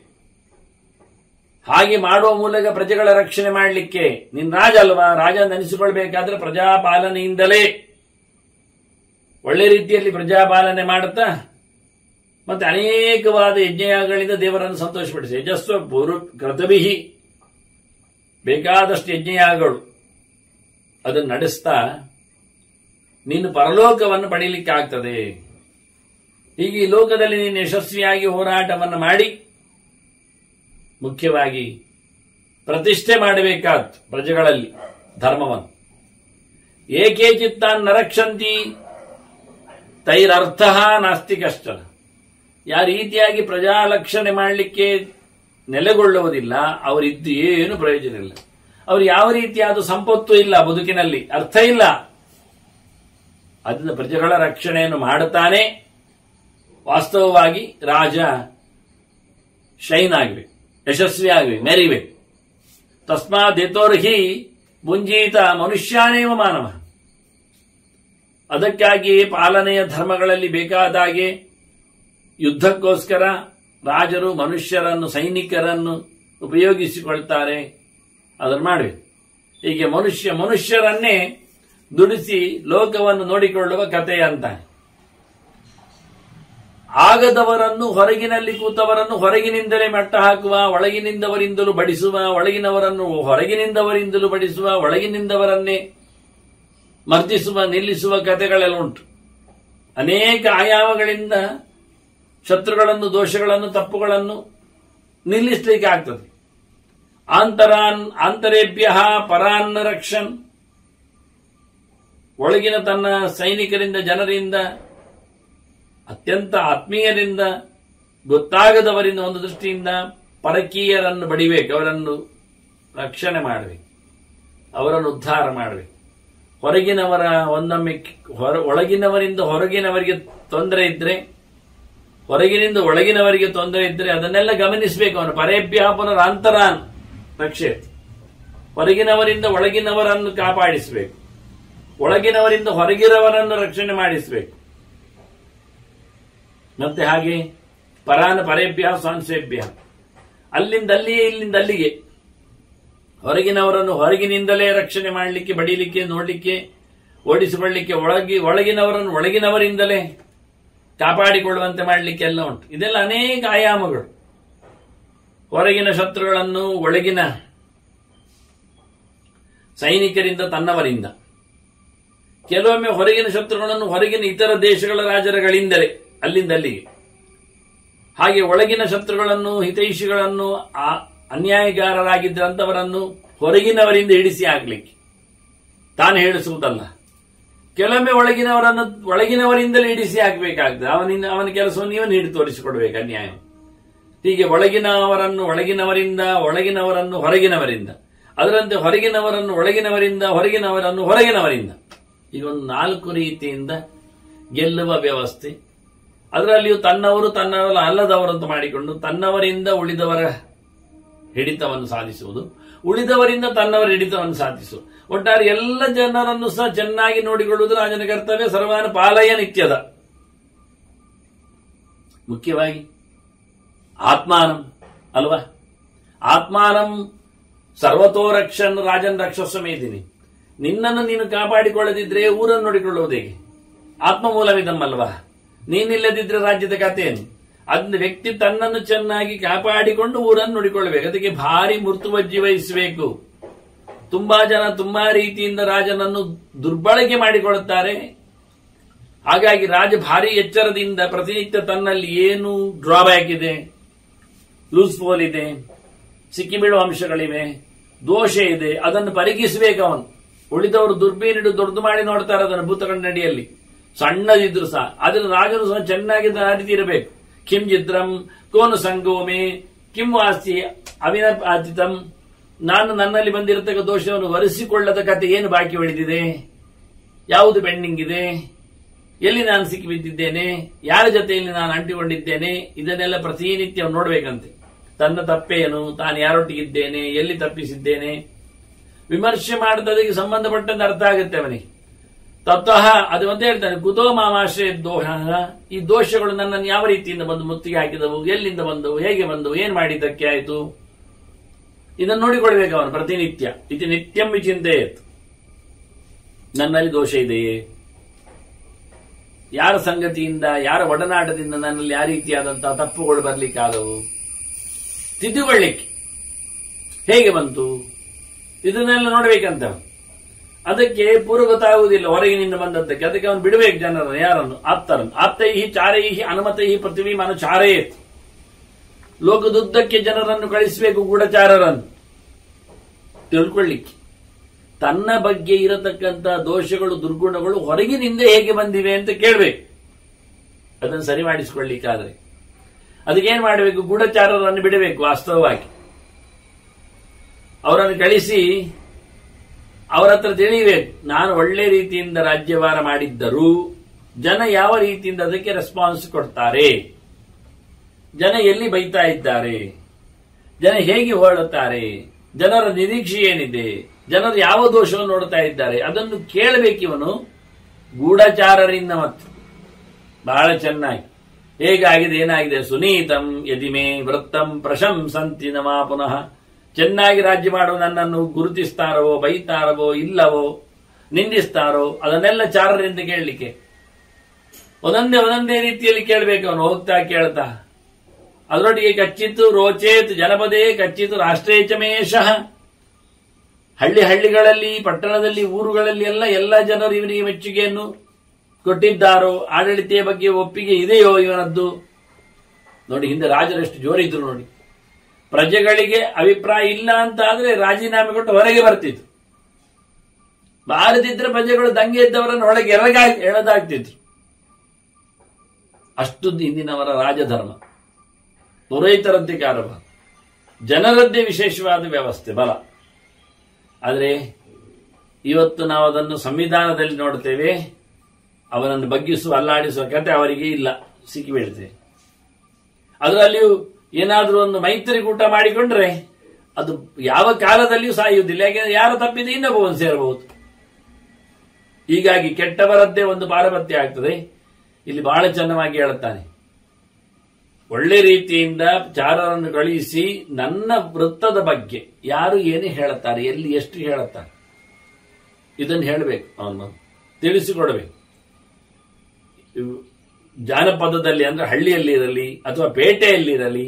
ಹಾಗೆ ಮಾಡುವ ಮೂಲಕ ಪ್ರಜೆಗಳ ರಕ್ಷಣೆ ಮಾಡಲಿಕ್ಕೆ ನೀನು ರಾಜ ಅಲ್ವಾ? ರಾಜ ನೆನೆಸಿಕೊಳ್ಬೇಕಾದ್ರೆ ಪ್ರಜಾಪಾಲನೆಯಿಂದಲೇ ಒಳ್ಳೆ ರೀತಿಯಲ್ಲಿ ಪ್ರಜಾಪಾಲನೆ ಮಾಡುತ್ತಾ ಮತ್ತೆ ಅನೇಕವಾದ ಯಜ್ಞಯಾಗಗಳಿಂದ ದೇವರನ್ನು ಸಂತೋಷಪಡಿಸಿ. ಯಜಸ್ವ ಪೂರ್ವ ಕೃತಭಿಹಿ, ಬೇಕಾದಷ್ಟು ಯಜ್ಞಯಾಗಗಳು ಅದನ್ನು ನಡೆಸ್ತಾ ನೀನು ಪರಲೋಕವನ್ನು ಪಡೀಲಿಕ್ಕೆ ಆಗ್ತದೆ. ಹೀಗೆ ಈ ಲೋಕದಲ್ಲಿ ನೀನು ಯಶಸ್ವಿಯಾಗಿ ಹೋರಾಟವನ್ನು ಮಾಡಿ ಮುಖ್ಯವಾಗಿ ಪ್ರತಿಷ್ಠೆ ಮಾಡಬೇಕಾದ್ದು ಪ್ರಜೆಗಳಲ್ಲಿ ಧರ್ಮವನ್ನು. ಏಕೆ ಚಿತ್ತಾನ್ ನರಕ್ಷಂತಿ ತೈರರ್ಥ ನಾಸ್ತಿ ಕಷ್ಟನ. ಯಾವ ರೀತಿಯಾಗಿ ಪ್ರಜಾಲಕ್ಷಣೆ ಮಾಡಲಿಕ್ಕೆ ನೆಲೆಗೊಳ್ಳುವುದಿಲ್ಲ ಅವರಿದ್ದು ಏನು ಪ್ರಯೋಜನ ಇಲ್ಲ. ಅವರು ಯಾವ ರೀತಿಯಾದ ಸಂಪತ್ತು ಇಲ್ಲ, ಬದುಕಿನಲ್ಲಿ ಅರ್ಥ ಇಲ್ಲ. ಅದರಿಂದ ಪ್ರಜೆಗಳ ರಕ್ಷಣೆಯನ್ನು ಮಾಡುತ್ತಾನೆ ವಾಸ್ತವವಾಗಿ ರಾಜ ಶೈನ್ ಆಗಬೇಕು, ಯಶಸ್ವಿ ಆಗಬೇಕು, ಮೆರಿಬೇಕು. ತಸ್ಮಾತ್ ಹೇತೋರ್ಹಿ ಮುಂಜೀತ ಮನುಷ್ಯಾನೇವ ಮಾನವ. ಅದಕ್ಕಾಗಿ ಪಾಲನೆಯ ಧರ್ಮಗಳಲ್ಲಿ ಬೇಕಾದಾಗೆ ಯುದ್ಧಕ್ಕೋಸ್ಕರ ರಾಜರು ಮನುಷ್ಯರನ್ನು, ಸೈನಿಕರನ್ನು ಉಪಯೋಗಿಸಿಕೊಳ್ತಾರೆ. ಅದನ್ನು ಮಾಡಬೇಕು. ಹೀಗೆ ಮನುಷ್ಯರನ್ನೇ ದುಡಿಸಿ ಲೋಕವನ್ನು ನೋಡಿಕೊಳ್ಳುವ ಕಥೆ ಅಂತ. ಆಗದವರನ್ನು, ಹೊರಗಿನಲ್ಲಿ ಕೂತವರನ್ನು ಹೊರಗಿನಿಂದಲೇ ಮಟ್ಟ ಹಾಕುವ, ಒಳಗಿನಿಂದವರಿಂದಲೂ ಬಡಿಸುವ, ಒಳಗಿನವರನ್ನು ಹೊರಗಿನಿಂದವರಿಂದಲೂ ಬಡಿಸುವ, ಒಳಗಿನಿಂದವರನ್ನೇ ಮರ್ದಿಸುವ, ನಿಲ್ಲಿಸುವ ಕಥೆಗಳೆಲ್ಲ ಉಂಟು. ಅನೇಕ ಆಯಾಮಗಳಿಂದ ಶತ್ರುಗಳನ್ನು, ದೋಷಗಳನ್ನು, ತಪ್ಪುಗಳನ್ನು ನಿಲ್ಲಿಸಲಿಕ್ಕೆ ಆಗ್ತದೆ. ಆಂತರೇಭ್ಯ ಪರಾನ್ನ ರಕ್ಷನ್. ಒಳಗಿನ ತನ್ನ ಸೈನಿಕರಿಂದ, ಜನರಿಂದ, ಅತ್ಯಂತ ಆತ್ಮೀಯರಿಂದ, ಗೊತ್ತಾಗದವರಿಂದ ಒಂದು ದೃಷ್ಟಿಯಿಂದ ಪರಕೀಯರನ್ನು ಬಡಿಬೇಕು, ಅವರನ್ನು ರಕ್ಷಣೆ ಮಾಡಬೇಕು, ಅವರನ್ನು ಉದ್ಧಾರ ಮಾಡಬೇಕು. ಹೊರಗಿನವರ ಒಂದೊಮ್ಮೆ ಒಳಗಿನವರಿಂದ ಹೊರಗಿನವರಿಗೆ ತೊಂದರೆ ಇದ್ರೆ, ಹೊರಗಿನಿಂದ ಒಳಗಿನವರಿಗೆ ತೊಂದರೆ ಇದ್ರೆ ಅದನ್ನೆಲ್ಲ ಗಮನಿಸಬೇಕು. ಅವನು ಪರೇಭ್ಯ ಪುನರಾಂತರಾನ್ ರಕ್ಷೇತ್. ಹೊರಗಿನವರಿಂದ ಒಳಗಿನವರನ್ನು ಕಾಪಾಡಿಸಬೇಕು, ಒಳಗಿನವರಿಂದ ಹೊರಗಿನವರನ್ನು ರಕ್ಷಣೆ ಮಾಡಿಸಬೇಕು. ಮತ್ತೆ ಹಾಗೆ ಪರೇಭ್ಯ ಸ್ವಾಂಸೇಭ್ಯ, ಅಲ್ಲಿಂದಲ್ಲಿಯೇ ಇಲ್ಲಿಂದ ಅಲ್ಲಿಗೆ ಹೊರಗಿನವರನ್ನು ಹೊರಗಿನಿಂದಲೇ ರಕ್ಷಣೆ ಮಾಡಲಿಕ್ಕೆ, ಬಡಿಲಿಕ್ಕೆ, ನೋಡಲಿಕ್ಕೆ, ಓಡಿಸಿಕೊಳ್ಳಲಿಕ್ಕೆ, ಒಳಗಿನವರನ್ನು ಒಳಗಿನವರಿಂದಲೇ ಕಾಪಾಡಿಕೊಳ್ಳುವಂತೆ ಮಾಡಲಿಕ್ಕೆ ಎಲ್ಲ ಉಂಟು. ಇದೆಲ್ಲ ಅನೇಕ ಆಯಾಮಗಳು. ಹೊರಗಿನ ಶತ್ರುಗಳನ್ನು ಒಳಗಿನ ಸೈನಿಕರಿಂದ, ತನ್ನವರಿಂದ, ಕೆಲವೊಮ್ಮೆ ಹೊರಗಿನ ಶತ್ರುಗಳನ್ನು ಹೊರಗಿನ ಇತರ ದೇಶಗಳ ರಾಜರುಗಳಿಂದಲೇ ಅಲ್ಲಿಂದ ಅಲ್ಲಿಗೆ, ಹಾಗೆ ಒಳಗಿನ ಶತ್ರುಗಳನ್ನು ಹಿತೈಷಿಗಳನ್ನು ಅನ್ಯಾಯಗಾರರಾಗಿದ್ದರಂತವರನ್ನು ಹೊರಗಿನವರಿಂದ ಹಿಡಿಸಿ ಹಾಕ್ಲಿಕ್ಕೆ ತಾನು ಹೇಳಿಸುವುದಲ್ಲ. ಕೆಲವೊಮ್ಮೆ ಒಳಗಿನವರಿಂದಲೇ ಹಿಡಿಸಿ ಹಾಕಬೇಕಾಗ್ತದೆ. ಅವನ ಕೆಲಸವನ್ನು ಇವನು ಹಿಡಿದು ತೋರಿಸಿಕೊಡ್ಬೇಕು ಅನ್ಯಾಯ. ಹೀಗೆ ಒಳಗಿನವರನ್ನು ಒಳಗಿನವರನ್ನು ಹೊರಗಿನವರಿಂದ, ಅದರಂತೆ ಹೊರಗಿನವರನ್ನು ಒಳಗಿನವರಿಂದ, ಹೊರಗಿನವರನ್ನು ಈಗ ಒಂದು 4 ರೀತಿಯಿಂದ ಗೆಲ್ಲುವ ವ್ಯವಸ್ಥೆ. ಅದರಲ್ಲಿಯೂ ತನ್ನವರಲ್ಲ ಅಲ್ಲದವರಂತ ಮಾಡಿಕೊಂಡು ತನ್ನವರಿಂದ ಉಳಿದವರ ಹಿಡಿತವನ್ನು ಸಾಧಿಸುವುದು, ಉಳಿದವರಿಂದ ತನ್ನವರ ಹಿಡಿತವನ್ನು ಸಾಧಿಸುವುದು. ಒಟ್ಟಾರೆ ಎಲ್ಲ ಜನರನ್ನು ಸಹ ಚೆನ್ನಾಗಿ ನೋಡಿಕೊಳ್ಳುವುದು ರಾಜನ ಕರ್ತವ್ಯ. ಸರ್ವಾನ ಪಾಲಯ ನಿತ್ಯದ. ಮುಖ್ಯವಾಗಿ ಆತ್ಮಾನಂ ಅಲ್ವಾ, ಆತ್ಮಾನಂ ಸರ್ವತೋ ರಕ್ಷನ್ ರಾಜನ್ ರಕ್ಷಸ್ವ ಮೇದಿನಿ. ನಿನ್ನನ್ನು ನೀನು ಕಾಪಾಡಿಕೊಳ್ಳದಿದ್ರೆ ಊರನ್ನು ನೋಡಿಕೊಳ್ಳುವುದು ಹೇಗೆ? ಆತ್ಮ ಮೂಲವಿದಮ್ಮಲ್ವಾ. ನೀನಿಲ್ಲದಿದ್ರೆ ರಾಜ್ಯದ ಕಥೆಯನ್ನು. ಅದನ್ನ ವ್ಯಕ್ತಿ ತನ್ನನ್ನು ಚೆನ್ನಾಗಿ ಕಾಪಾಡಿಕೊಂಡು ಊರನ್ನು ನೋಡಿಕೊಳ್ಳಬೇಕು. ಅದಕ್ಕೆ ಭಾರಿ ಮುರ್ತುವಜ್ಜಿ ವಹಿಸಬೇಕು. ತುಂಬಾ ಜನ ತುಂಬಾ ರೀತಿಯಿಂದ ರಾಜನನ್ನು ದುರ್ಬಳಕೆ ಮಾಡಿಕೊಳ್ಳುತ್ತಾರೆ. ಹಾಗಾಗಿ ರಾಜ ಭಾರಿ ಎಚ್ಚರದಿಂದ ಪ್ರತಿನಿತ್ಯ ತನ್ನಲ್ಲಿ ಏನು ಡ್ರಾಬ್ಯಾಕ್ ಇದೆ, ಲೂಸ್ ಫೋಲ್ ಇದೆ, ಸಿಕ್ಕಿಬೀಳುವ ಅಂಶಗಳಿವೆ, ದೋಷ ಇದೆ, ಅದನ್ನು ಪರಿಗಿಸಬೇಕು ಅವನು. ಉಳಿದವರು ದುರ್ಬೀನಿಡು ದೊಡ್ಡದು ಮಾಡಿ ನೋಡ್ತಾರೆ ಅದನ್ನು ಭೂತಕನ್ನಡಿಯಲ್ಲಿ, ಸಣ್ಣದಿದ್ರು ಸಹ. ಅದನ್ನು ರಾಜನು ಸಹ ಚೆನ್ನಾಗಿ ಅರಿತಿರಬೇಕು. ಕಿಂ ಚಿತ್ರಂ ಕೋನು ಸಂಗೋಮೆ ಕಿಂ ವಾಸ್ತಿ ಅವಿನಪಾತಿತಂ. ನಾನು ನನ್ನಲ್ಲಿ ಬಂದಿರತಕ್ಕ ದೋಷವನ್ನು ಒರೆಸಿಕೊಳ್ಳದ ಕತೆ ಏನು ಬಾಕಿ ಉಳಿದಿದೆ, ಯಾವುದು ಪೆಂಡಿಂಗ್ ಇದೆ, ಎಲ್ಲಿ ನಾನು ಸಿಕ್ಕಿಬಿದ್ದಿದ್ದೇನೆ, ಯಾರ ಜೊತೆಯಲ್ಲಿ ನಾನು ಅಂಟಿಕೊಂಡಿದ್ದೇನೆ, ಇದನ್ನೆಲ್ಲ ಪ್ರತಿನಿತ್ಯ ನೋಡ್ಬೇಕಂತೆ. ತನ್ನ ತಪ್ಪೇನು, ತಾನು ಯಾರೊಟ್ಟಿಗಿದ್ದೇನೆ, ಎಲ್ಲಿ ತಪ್ಪಿಸಿದ್ದೇನೆ, ವಿಮರ್ಶೆ ಮಾಡಿದದಕ್ಕೆ ಸಂಬಂಧಪಟ್ಟಂತೆ ಅರ್ಥ ಆಗುತ್ತೆ ಅವನಿಗೆ. ತತಃ ಅದು ಅಂತ ಹೇಳ್ತಾನೆ, ಕುತೋ ಮಾಮಾಶ್ರಯ ದೋಷ. ಈ ದೋಷಗಳು ನನ್ನನ್ನು ಯಾವ ರೀತಿಯಿಂದ ಬಂದು ಮುತ್ತಿಗೆ ಹಾಕಿದವು, ಎಲ್ಲಿಂದ ಬಂದವು, ಹೇಗೆ ಬಂದವು, ಏನ್ ಮಾಡಿದ್ದಕ್ಕೆ ಆಯಿತು, ಇದನ್ನು ನೋಡಿಕೊಳ್ಬೇಕು ಅವನು ಪ್ರತಿನಿತ್ಯ. ಇದು ನಿತ್ಯಂ ವಿಚಿಂತೆ. ನನ್ನಲ್ಲಿ ದೋಷ ಇದೆಯೇ, ಯಾರ ಸಂಗತಿಯಿಂದ, ಯಾರ ಒಡನಾಟದಿಂದ ನನ್ನಲ್ಲಿ ಯಾವ ರೀತಿಯಾದಂತಹ ತಪ್ಪುಗಳು ಬರ್ಲಿಕ್ಕಾದವು, ತಿದ್ದುಕೊಳ್ಳಿಕ್ಕೆ ಹೇಗೆ ಬಂತು, ಇದನ್ನೆಲ್ಲ ನೋಡ್ಬೇಕಂತ. ಅದಕ್ಕೆ ಪೂರ್ವ ಗೊತ್ತಾಗುವುದಿಲ್ಲ ಹೊರಗಿನಿಂದ ಬಂದದ್ದಕ್ಕೆ. ಅದಕ್ಕೆ ಅವನು ಬಿಡಬೇಕು ಜನರನ್ನು, ಯಾರನ್ನು, ಆಪ್ತರನ್ನು. ಆಪ್ತೈಹಿ ಚಾರೈಹಿ ಅನುಮತೈಹಿ ಪೃಥ್ವಿ ಅನುಚಾರೇತ್. ಲೋಕದುದ್ದಕ್ಕೆ ಜನರನ್ನು ಕಳಿಸಬೇಕು, ಗೂಢಚಾರರನ್ನು ತಿಳ್ಕೊಳ್ಳಿಕ್ಕೆ. ತನ್ನ ಬಗ್ಗೆ ಇರತಕ್ಕಂಥ ದೋಷಗಳು, ದುರ್ಗುಣಗಳು ಹೊರಗಿನಿಂದ ಹೇಗೆ ಬಂದಿವೆ ಅಂತ ಕೇಳಬೇಕು. ಅದನ್ನು ಸರಿ ಮಾಡಿಸಿಕೊಳ್ಳಿಕ್ಕಾದ್ರೆ ಅದಕ್ಕೇನು ಮಾಡಬೇಕು, ಗೂಢಚಾರರನ್ನು ಬಿಡಬೇಕು. ವಾಸ್ತವವಾಗಿ ಅವರನ್ನು ಕಳಿಸಿ ಅವರ ಹತ್ರ ತಿಳಿಯಬೇಕು, ನಾನು ಒಳ್ಳೆ ರೀತಿಯಿಂದ ರಾಜ್ಯಭಾರ ಮಾಡಿದ್ದರೂ ಜನ ಯಾವ ರೀತಿಯಿಂದ ಅದಕ್ಕೆ ರೆಸ್ಪಾನ್ಸ್ ಕೊಡ್ತಾರೆ, ಜನ ಎಲ್ಲಿ ಬೈತಾ ಇದ್ದಾರೆ, ಜನ ಹೇಗೆ ಹೊರಡುತ್ತಾರೆ, ಜನರ ನಿರೀಕ್ಷೆ ಏನಿದೆ, ಜನರು ಯಾವ ದೋಷವನ್ನು ನೋಡ್ತಾ ಇದ್ದಾರೆ, ಅದನ್ನು ಕೇಳಬೇಕಿವನು ಗೂಢಚಾರರಿಂದ. ಮತ್ತು ಬಹಳ ಚೆನ್ನಾಗಿ ಹೇಗಾಗಿದೆ, ಏನಾಗಿದೆ. ಸುನೀತಂ ಯದಿಮೇ ವೃತ್ತಂ ಪ್ರಶಂಸಂತಿ ನಮಾ ಪುನಃ. ಚೆನ್ನಾಗಿ ರಾಜ್ಯ ಮಾಡುವ ನನ್ನನ್ನು ಗುರುತಿಸ್ತಾರವೋ, ಬೈತಾರವೋ, ಇಲ್ಲವೋ, ನಿಂದಿಸ್ತಾರೋ, ಅದನ್ನೆಲ್ಲ ಚಾರರಿಂದ ಕೇಳಲಿಕ್ಕೆ ಒಂದೊಂದೇ ರೀತಿಯಲ್ಲಿ ಕೇಳಬೇಕು ಅವನು. ಹೋಗ್ತಾ ಕೇಳ್ತಾ ಅದರೊಟ್ಟಿಗೆ ಕಚ್ಚಿತ್ತು ರೋಚೇತ್ ಜನಪದೇ ಕಚ್ಚಿತ್ತು ರಾಷ್ಟ್ರೇಚಮೇಶಃ. ಹಳ್ಳಿಗಳಲ್ಲಿ, ಪಟ್ಟಣದಲ್ಲಿ, ಊರುಗಳಲ್ಲಿ ಎಲ್ಲ ಜನರು ಇವನಿಗೆ ಮೆಚ್ಚುಗೆಯನ್ನು ಕೊಟ್ಟಿದ್ದಾರೋ, ಆಡಳಿತೆಯ ಬಗ್ಗೆ ಒಪ್ಪಿಗೆ ಇದೆಯೋ ಇವನದ್ದು. ನೋಡಿ, ಹಿಂದೆ ರಾಜರೆಷ್ಟು ಜೋರಿದ್ರು ನೋಡಿ. ಪ್ರಜೆಗಳಿಗೆ ಅಭಿಪ್ರಾಯ ಇಲ್ಲ ಅಂತ ಆದ್ರೆ ರಾಜೀನಾಮೆ ಕೊಟ್ಟು ಹೊರಗೆ ಬರ್ತಿದ್ರು. ಬಾರದಿದ್ರೆ ಪ್ರಜೆಗಳು ದಂಗೆ ಇದ್ದವರನ್ನು ಒಳಗೆ ಎಳೆದಾಗ್ತಿದ್ರು. ಅಷ್ಟು ಹಿಂದಿನವರ ರಾಜಧರ್ಮ. ಪುರೋಹಿತರದ್ದೇ ಕಾರಣ, ಜನರದ್ದೇ ವಿಶೇಷವಾದ ವ್ಯವಸ್ಥೆ, ಬಲ. ಆದರೆ ಇವತ್ತು ನಾವು ಅದನ್ನು ಸಂವಿಧಾನದಲ್ಲಿ ನೋಡ್ತೇವೆ. ಅವನನ್ನು ಬಗ್ಗಿಸುವ, ಅಲ್ಲಾಡಿಸುವ ಕತೆ ಅವರಿಗೆ ಇಲ್ಲ, ಸಿಕ್ಕಿಬೀಳ್ತೇವೆ. ಅದರಲ್ಲಿಯೂ ಏನಾದರೂ ಒಂದು ಮೈತ್ರಿಕೂಟ ಮಾಡಿಕೊಂಡ್ರೆ ಅದು ಯಾವ ಕಾಲದಲ್ಲಿಯೂ ಸಾಯುವುದಿಲ್ಲ. ಯಾಕೆಂದ್ರೆ ಯಾರು ತಪ್ಪಿದೆ ಇನ್ನೊಬ್ಬವನ್ನು ಸೇರಬಹುದು. ಹೀಗಾಗಿ ಕೆಟ್ಟವರದ್ದೇ ಒಂದು ಪಾರಪತ್ಯ ಆಗ್ತದೆ. ಇಲ್ಲಿ ಬಹಳ ಚೆನ್ನಾಗಿ ಹೇಳುತ್ತಾನೆ, ಒಳ್ಳೆ ರೀತಿಯಿಂದ ಚಾರರನ್ನು ಕಳುಹಿಸಿ ನನ್ನ ವೃತ್ತದ ಬಗ್ಗೆ ಯಾರು ಏನು ಹೇಳುತ್ತಾರೆ, ಎಲ್ಲಿ ಎಷ್ಟು ಹೇಳುತ್ತಾರೆ, ಇದನ್ನು ಹೇಳಬೇಕು, ಅವನು ತಿಳಿಸಿಕೊಡಬೇಕು. ಜಾನಪದದಲ್ಲಿ ಅಂದ್ರೆ ಹಳ್ಳಿಯಲ್ಲಿ ಇರಲಿ ಅಥವಾ ಪೇಟೆಯಲ್ಲಿರಲಿ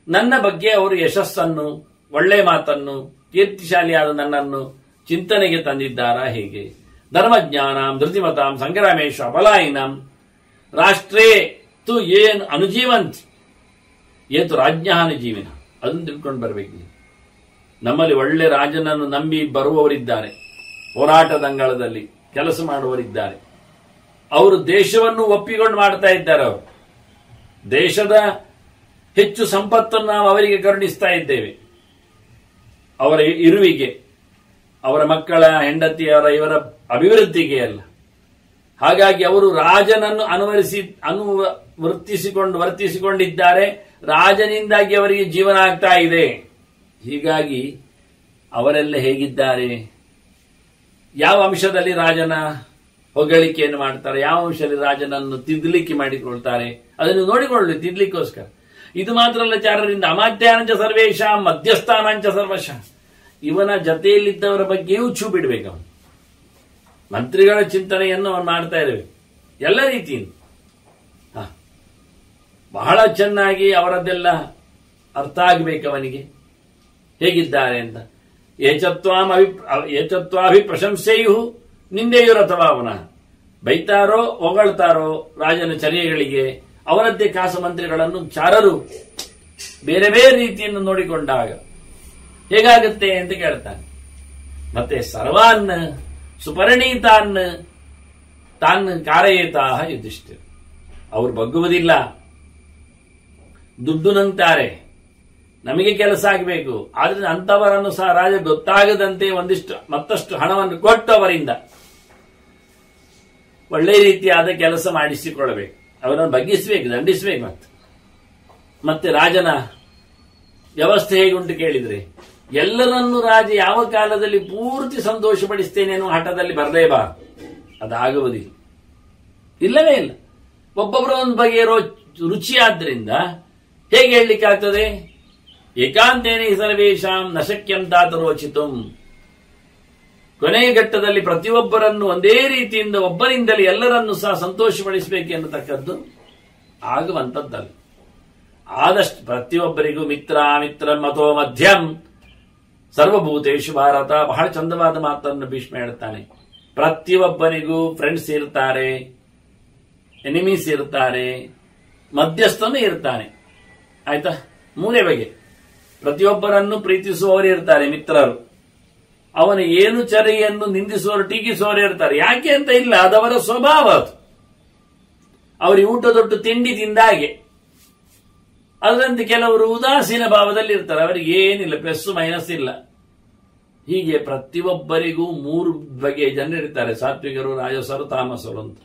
ನನ್ನ ಬಗ್ಗೆ ಅವರು ಯಶಸ್ಸನ್ನು, ಒಳ್ಳೆ ಮಾತನ್ನು, ಕೀರ್ತಿಶಾಲಿಯಾದ ನನ್ನನ್ನು ಚಿಂತನೆಗೆ ತಂದಿದ್ದಾರಾ ಹೇಗೆ, ಧರ್ಮಜ್ಞಾನಾಂ ಧೃತಿಮತಾಂ ಸಂಗ್ರಾಮೇಶ ಅಪಲಾಯಿನಾಂ ರಾಷ್ಟ್ರೇ ತು ಏನ್ ಅನುಜೀವಂತಿ ಏತು ರಾಜ್ಞಾನುಜೀವಿನ ಅದನ್ನು ತಿಳ್ಕೊಂಡು ಬರಬೇಕು ನೀವು. ನಮ್ಮಲ್ಲಿ ಒಳ್ಳೆ ರಾಜನನ್ನು ನಂಬಿ ಬರುವವರಿದ್ದಾರೆ, ಹೋರಾಟದಂಗಳದಲ್ಲಿ ಕೆಲಸ ಮಾಡುವವರಿದ್ದಾರೆ. ಅವರು ದೇಶವನ್ನು ಒಪ್ಪಿಕೊಂಡು ಮಾಡ್ತಾ ಇದ್ದಾರೆ. ಅವರು ದೇಶದ ಹೆಚ್ಚು ಸಂಪತ್ತನ್ನು ನಾವು ಅವರಿಗೆ ಕರುಣಿಸ್ತಾ ಇದ್ದೇವೆ, ಅವರ ಇರುವಿಗೆ, ಅವರ ಮಕ್ಕಳ ಹೆಂಡತಿಯವರ ಇವರ ಅಭಿವೃದ್ಧಿಗೆ ಅಲ್ಲ. ಹಾಗಾಗಿ ಅವರು ರಾಜನನ್ನು ವರ್ತಿಸಿಕೊಂಡಿದ್ದಾರೆ. ರಾಜನಿಂದಾಗಿ ಅವರಿಗೆ ಜೀವನ ಆಗ್ತಾ ಇದೆ. ಹೀಗಾಗಿ ಅವರೆಲ್ಲ ಹೇಗಿದ್ದಾರೆ, ಯಾವ ಅಂಶದಲ್ಲಿ ರಾಜನ ಹೊಗಳಿಕೆಯನ್ನು ಮಾಡ್ತಾರೆ, ಯಾವ ಅಂಶದಲ್ಲಿ ರಾಜನನ್ನು ತಿದ್ದಲಿಕ್ಕೆ ಮಾಡಿಕೊಳ್ತಾರೆ, ಅದನ್ನು ನೋಡಿಕೊಳ್ಳಿ ತಿದ್ದಲಿಕ್ಕೋಸ್ಕರ. ಇದು ಮಾತ್ರ ಅಲ್ಲ, ಚಾರರಿಂದ ಅಮಾತ್ಯಾನಂಚ ಸರ್ವೇಶ ಮಧ್ಯಸ್ಥಾನಾಂಚ ಸರ್ವಶ. ಇವನ ಜತೆಯಲ್ಲಿದ್ದವರ ಬಗ್ಗೆಯೂ ಛೂ ಬಿಡಬೇಕು. ಅವನು ಮಂತ್ರಿಗಳ ಚಿಂತನೆಯನ್ನು ಅವನು ಮಾಡ್ತಾ ಇರಬೇಕು ಎಲ್ಲ ರೀತಿಯಿಂದ. ಬಹಳ ಚೆನ್ನಾಗಿ ಅವರದ್ದೆಲ್ಲ ಅರ್ಥ ಆಗಬೇಕು ಅವನಿಗೆ ಹೇಗಿದ್ದಾರೆ ಅಂತ. ಏಚತ್ವಾಭಿ ಪ್ರಶಂಸೆಯು ನಿಂದೆಯುರ ಅಥವಾ ಅವನ ಬೈತಾರೋ ಹೊಗಳ್ತಾರೋ ರಾಜನ ಚರ್ಯೆಗಳಿಗೆ ಅವರದ್ದೇ ಕಾಸ ಮಂತ್ರಿಗಳನ್ನು ಚಾರರು ಬೇರೆ ಬೇರೆ ರೀತಿಯನ್ನು ನೋಡಿಕೊಂಡಾಗ ಹೇಗಾಗುತ್ತೆ ಅಂತ ಕೇಳ್ತಾನೆ. ಮತ್ತೆ ಸರ್ವಾನ್ ಸುಪರಿಣೀತಾನ್ ತಾನ್ ಕಾರಯೇತಾಹ ಯುಧಿಷ್ಠಿರ. ಅವರು ಬಗ್ಗುವುದಿಲ್ಲ, ದುಡ್ಡು ನಂಗ್ತಾರೆ, ನಮಗೆ ಕೆಲಸ ಆಗಬೇಕು. ಆದ್ರೆ ಅಂತವರನ್ನು ಸಹ ರಾಜ ಗೊತ್ತಾಗದಂತೆ ಮತ್ತಷ್ಟು ಹಣವನ್ನು ಕೊಟ್ಟು ಅವರಿಂದ ಒಳ್ಳೆ ರೀತಿಯಾದ ಕೆಲಸ ಮಾಡಿಸಿಕೊಳ್ಳಬೇಕು, ಅವರನ್ನು ಬಗ್ಗಿಸಬೇಕು, ದಂಡಿಸಬೇಕು. ಮತ್ತೆ ರಾಜನ ವ್ಯವಸ್ಥೆ ಹೇಗುಂಟು ಕೇಳಿದ್ರೆ, ಎಲ್ಲರನ್ನೂ ರಾಜ ಯಾವ ಕಾಲದಲ್ಲಿ ಪೂರ್ತಿ ಸಂತೋಷಪಡಿಸ್ತೇನೆ ಅನ್ನೋ ಹಠದಲ್ಲಿ ಬರಲೇಬಾರದು. ಅದಾಗುವುದಿಲ್ಲ, ಇಲ್ಲವೇ ಇಲ್ಲ. ಒಬ್ಬೊಬ್ಬರ ಒಂದು ಬಗೆಯ ರುಚಿಯಾದ್ರಿಂದ ಹೇಗೆ ಹೇಳಲಿಕ್ಕಾಗ್ತದೆ? ಏಕಾಂತೇನೆ ಸರ್ವೇಶಾಂ ನಶಕ್ಯಂ ತಾತ ರೋಚಿತುಂ. ಕೊನೆಯ ಘಟ್ಟದಲ್ಲಿ ಪ್ರತಿಯೊಬ್ಬರನ್ನು ಒಂದೇ ರೀತಿಯಿಂದ ಒಬ್ಬರಿಂದಲೇ ಎಲ್ಲರನ್ನೂ ಸಹ ಸಂತೋಷಪಡಿಸಬೇಕು ಎನ್ನತಕ್ಕದ್ದು ಆಗುವಂಥದ್ದಲ್ಲ. ಆದಷ್ಟು ಪ್ರತಿಯೊಬ್ಬರಿಗೂ ಮಿತ್ರ ಮತೋ ಮಧ್ಯಂ ಸರ್ವಭೂತೇಶು ಭಾರತ. ಬಹಳ ಚಂದವಾದ ಮಾತನ್ನು ಭೀಷ್ಮ ಹೇಳ್ತಾನೆ. ಪ್ರತಿಯೊಬ್ಬನಿಗೂ ಫ್ರೆಂಡ್ಸ್ ಇರ್ತಾರೆ, ಎನಿಮೀಸ್ ಇರ್ತಾರೆ, ಮಧ್ಯಸ್ಥನೂ ಇರ್ತಾನೆ. ಆಯ್ತಾ? ಮೂರೇ ಬಗೆ. ಪ್ರತಿಯೊಬ್ಬರನ್ನು ಪ್ರೀತಿಸುವವರು ಇರ್ತಾರೆ, ಮಿತ್ರರು. ಅವನ ಏನು ಚರೆಯನ್ನು ನಿಂದಿಸುವವರು, ಟೀಕಿಸುವವರು ಇರ್ತಾರೆ. ಯಾಕೆ ಅಂತ ಇಲ್ಲ, ಅದವರ ಸ್ವಭಾವ. ಅದು ಅವರಿಗೆ ಊಟದೊಟ್ಟು ತಿಂಡಿ ತಿಂದಾಗೆ. ಅದರಂತೆ ಕೆಲವರು ಉದಾಸೀನ ಭಾವದಲ್ಲಿ ಇರ್ತಾರೆ, ಅವರಿಗೆ ಏನಿಲ್ಲ, ಪ್ಲಸ್ ಮೈನಸ್ ಇಲ್ಲ. ಹೀಗೆ ಪ್ರತಿಯೊಬ್ಬರಿಗೂ ಮೂರು ಬಗೆಯ ಜನರಿರ್ತಾರೆ, ಸಾತ್ವಿಕರು, ರಾಜಸರು, ತಾಮಸರು ಅಂತ.